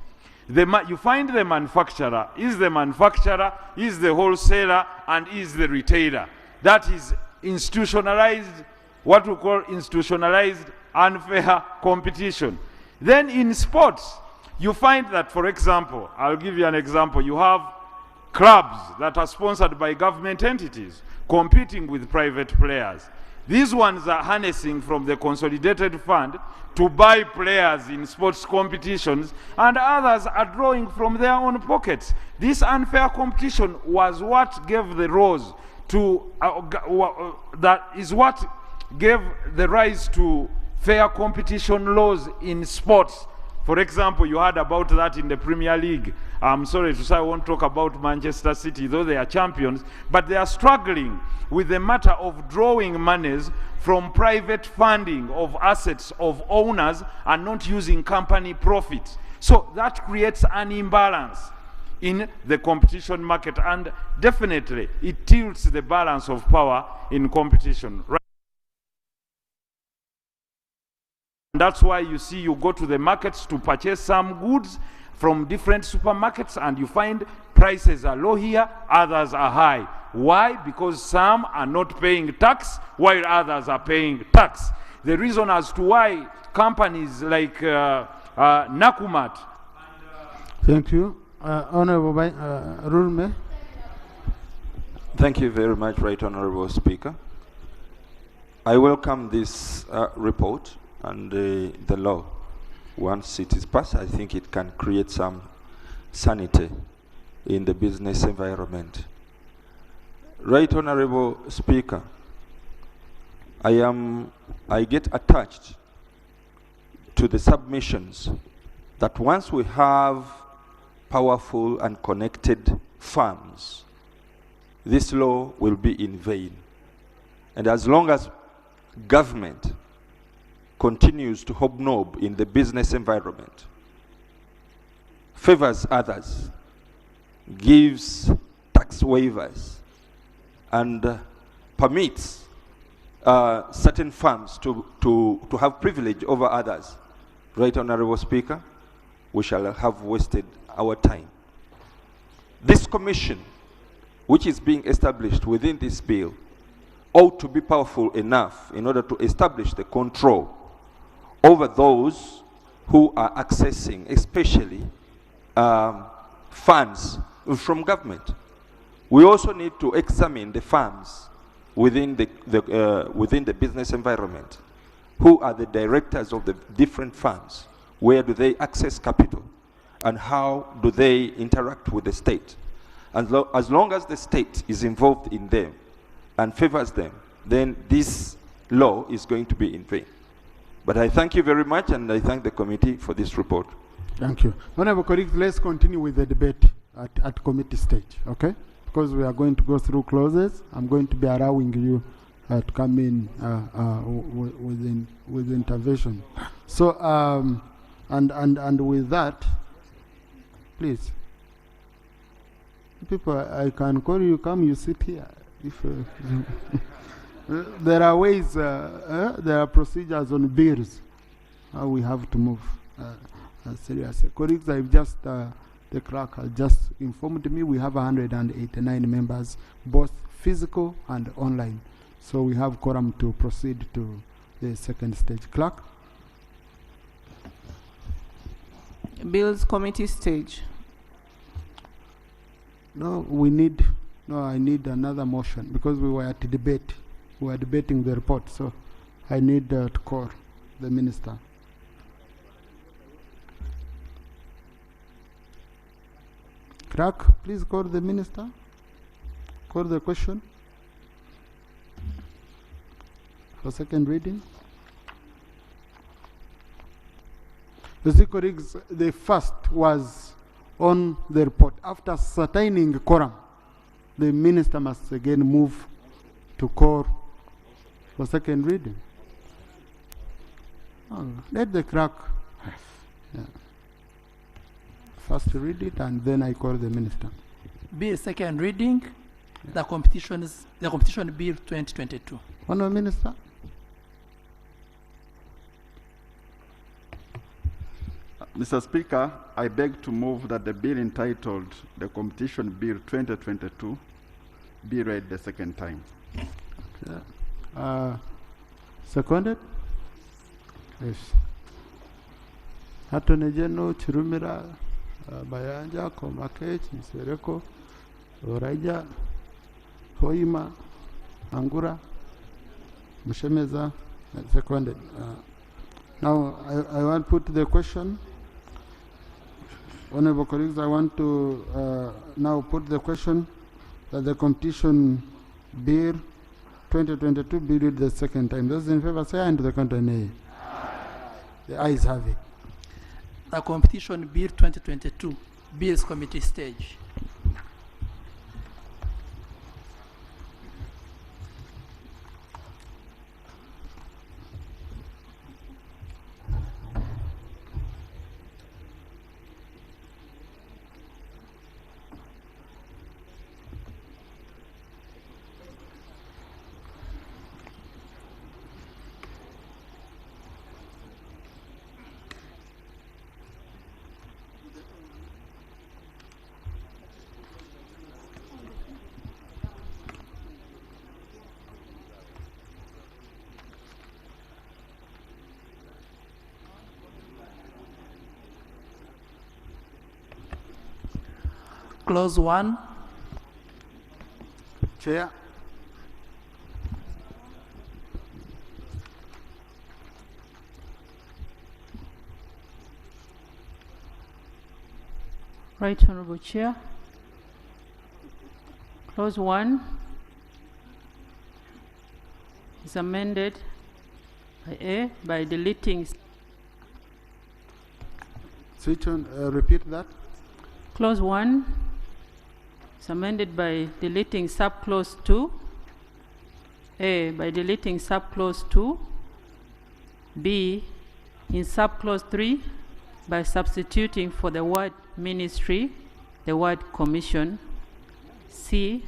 you find the manufacturer, is the wholesaler, and is the retailer. That is institutionalized, what we call institutionalized unfair competition. Then in sports, you find that, for example, I'll give you an example. You have clubs that are sponsored by government entities competing with private players. These ones are harnessing from the consolidated fund to buy players in sports competitions, and others are drawing from their own pockets. This unfair competition was what gave the rise to, that is what gave the rise to fair competition laws in sports. For example, you heard about that in the Premier League. I'm sorry to say I won't talk about Manchester City, though they are champions, but they are struggling with the matter of drawing monies from private funding of assets of owners and not using company profits. So that creates an imbalance in the competition market, and definitely it tilts the balance of power in competition. Right? That's why you see you go to the markets to purchase some goods from different supermarkets and you find prices are low here, others are high. Why? Because some are not paying tax while others are paying tax. The reason as to why companies like Nakumat. Thank you. Honorable Rurume. Thank you very much, Right Honorable Speaker. I welcome this report and the law. Once it is passed, I think it can create some sanity in the business environment. Right Honorable Speaker, I get attached to the submissions that once we have powerful and connected firms, this law will be in vain. And as long as government continues to hobnob in the business environment, favors others, gives tax waivers, and permits certain firms to have privilege over others, Right Honorable Speaker, we shall have wasted our time. This commission, which is being established within this bill, ought to be powerful enough in order to establish the control over those who are accessing, especially funds from government. We also need to examine the firms within the business environment. Who are the directors of the different funds? Where do they access capital? And how do they interact with the state? And as long as the state is involved in them and favors them, then this law is going to be in vain. But I thank you very much, and I thank the committee for this report. Thank you. Honorable colleagues, let's continue with the debate at committee stage, okay? Because we are going to go through clauses. I'm going to be allowing you to come in with intervention. So, and with that, please, people, I can call you, come, you sit here. If there are ways, there are procedures on bills, how we have to move seriously. Colleagues, I've just, the clerk has just informed me we have 189 members, both physical and online. So we have quorum to proceed to the second stage. Clerk? Bills committee stage. No, we need, no, I need another motion because we were at debate. We were debating the report, so I need to call the minister. Clerk, please call the minister. Call the question for second reading. You see, colleagues, the first was on the report. After ascertaining quorum, the minister must again move to call for second reading. Oh, let the clerk first read it, and then I call the minister. Bill second reading, the competition bill 2022. Honourable Minister. Mr. Speaker, I beg to move that the bill entitled the Competition Bill 2022 be read the second time. Okay. Seconded? Yes. Attorney General Chirumira, Bayanja, Komake, Chisereko, Oraija, Hoima, Angura, Mshemeza, seconded. Now I want to put the question. Honorable colleagues, I want to now put the question that the competition bill 2022 be read the second time. Those in favor say aye, and the contrary nay. The ayes have it. The competition bill 2022, bills committee stage. Clause 1. Chair. Right Honorable Chair. Clause 1 is amended by A by deleting Switch on, repeat that. Clause 1 is amended by deleting subclause 2. A, by deleting subclause 2. B, in subclause 3, by substituting for the word ministry, the word commission. C,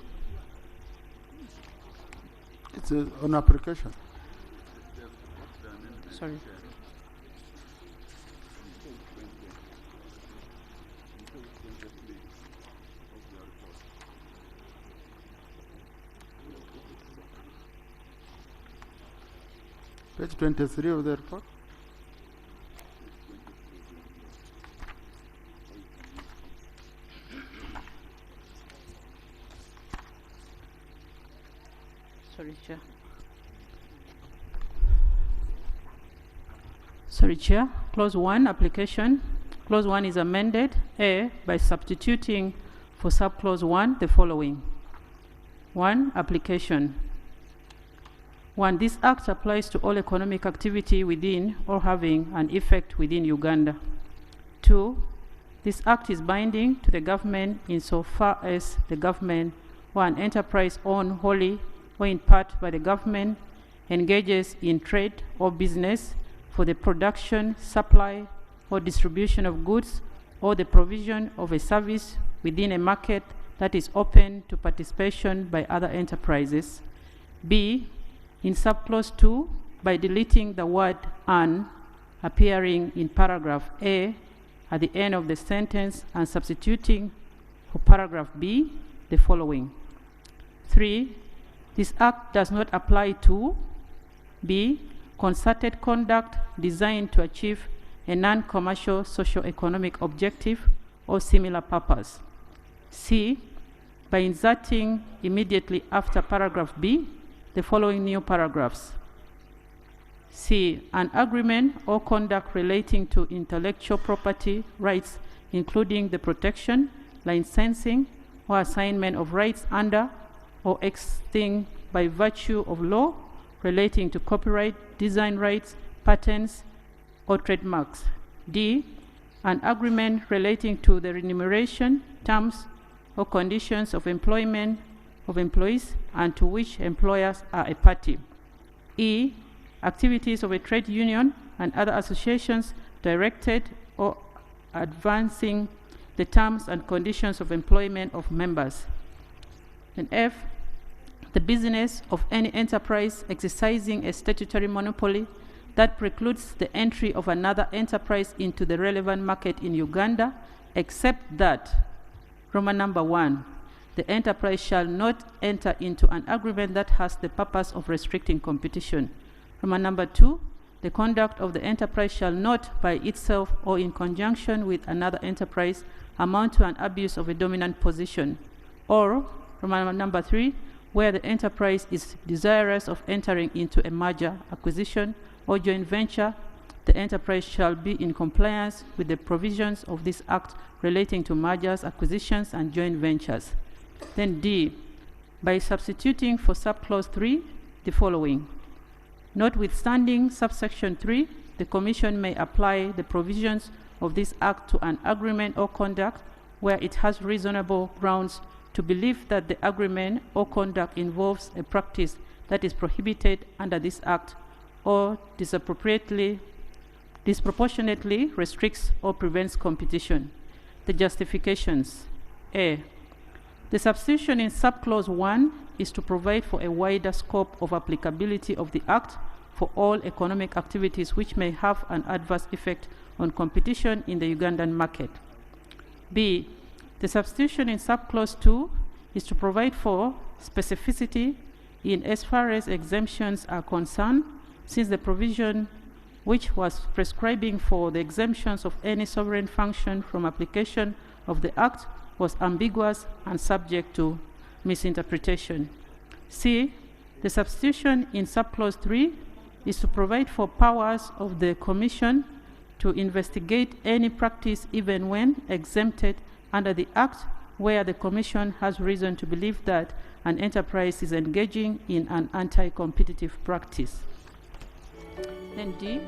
it's on application. Sorry. Page 23 of the report. Sorry, Chair. Sorry, Chair. Clause 1, application. Clause 1 is amended. A, by substituting for subclause 1 the following. 1, application. 1, this act applies to all economic activity within or having an effect within Uganda. 2, this act is binding to the government insofar as the government or an enterprise owned wholly or in part by the government engages in trade or business for the production, supply, or distribution of goods or the provision of a service within a market that is open to participation by other enterprises. B, in subclause 2, by deleting the word "an" appearing in paragraph A at the end of the sentence and substituting for paragraph B the following. 3, this act does not apply to B, concerted conduct designed to achieve a non-commercial socio-economic objective or similar purpose. C, by inserting immediately after paragraph B the following new paragraphs. C, an agreement or conduct relating to intellectual property rights, including the protection, licensing, or assignment of rights under or existing by virtue of law relating to copyright, design rights, patents, or trademarks. D, an agreement relating to the remuneration, terms, or conditions of employment of employees and to which employers are a party. E, activities of a trade union and other associations directed or advancing the terms and conditions of employment of members. And F, the business of any enterprise exercising a statutory monopoly that precludes the entry of another enterprise into the relevant market in Uganda, except that, Roman number 1, the enterprise shall not enter into an agreement that has the purpose of restricting competition. Roman number 2, the conduct of the enterprise shall not by itself or in conjunction with another enterprise amount to an abuse of a dominant position. Or, Roman number 3, where the enterprise is desirous of entering into a merger, acquisition, or joint venture, the enterprise shall be in compliance with the provisions of this act relating to mergers, acquisitions, and joint ventures. Then D, by substituting for subclause 3 the following. Notwithstanding subsection 3, the Commission may apply the provisions of this act to an agreement or conduct where it has reasonable grounds to believe that the agreement or conduct involves a practice that is prohibited under this act or disproportionately restricts or prevents competition. The justifications. A, the substitution in subclause 1 is to provide for a wider scope of applicability of the Act for all economic activities which may have an adverse effect on competition in the Ugandan market. B, the substitution in subclause 2 is to provide for specificity in as far as exemptions are concerned, since the provision which was prescribing for the exemptions of any sovereign function from application of the Act was ambiguous and subject to misinterpretation. C, the substitution in subclause 3 is to provide for powers of the Commission to investigate any practice even when exempted under the Act where the Commission has reason to believe that an enterprise is engaging in an anti-competitive practice. Then D,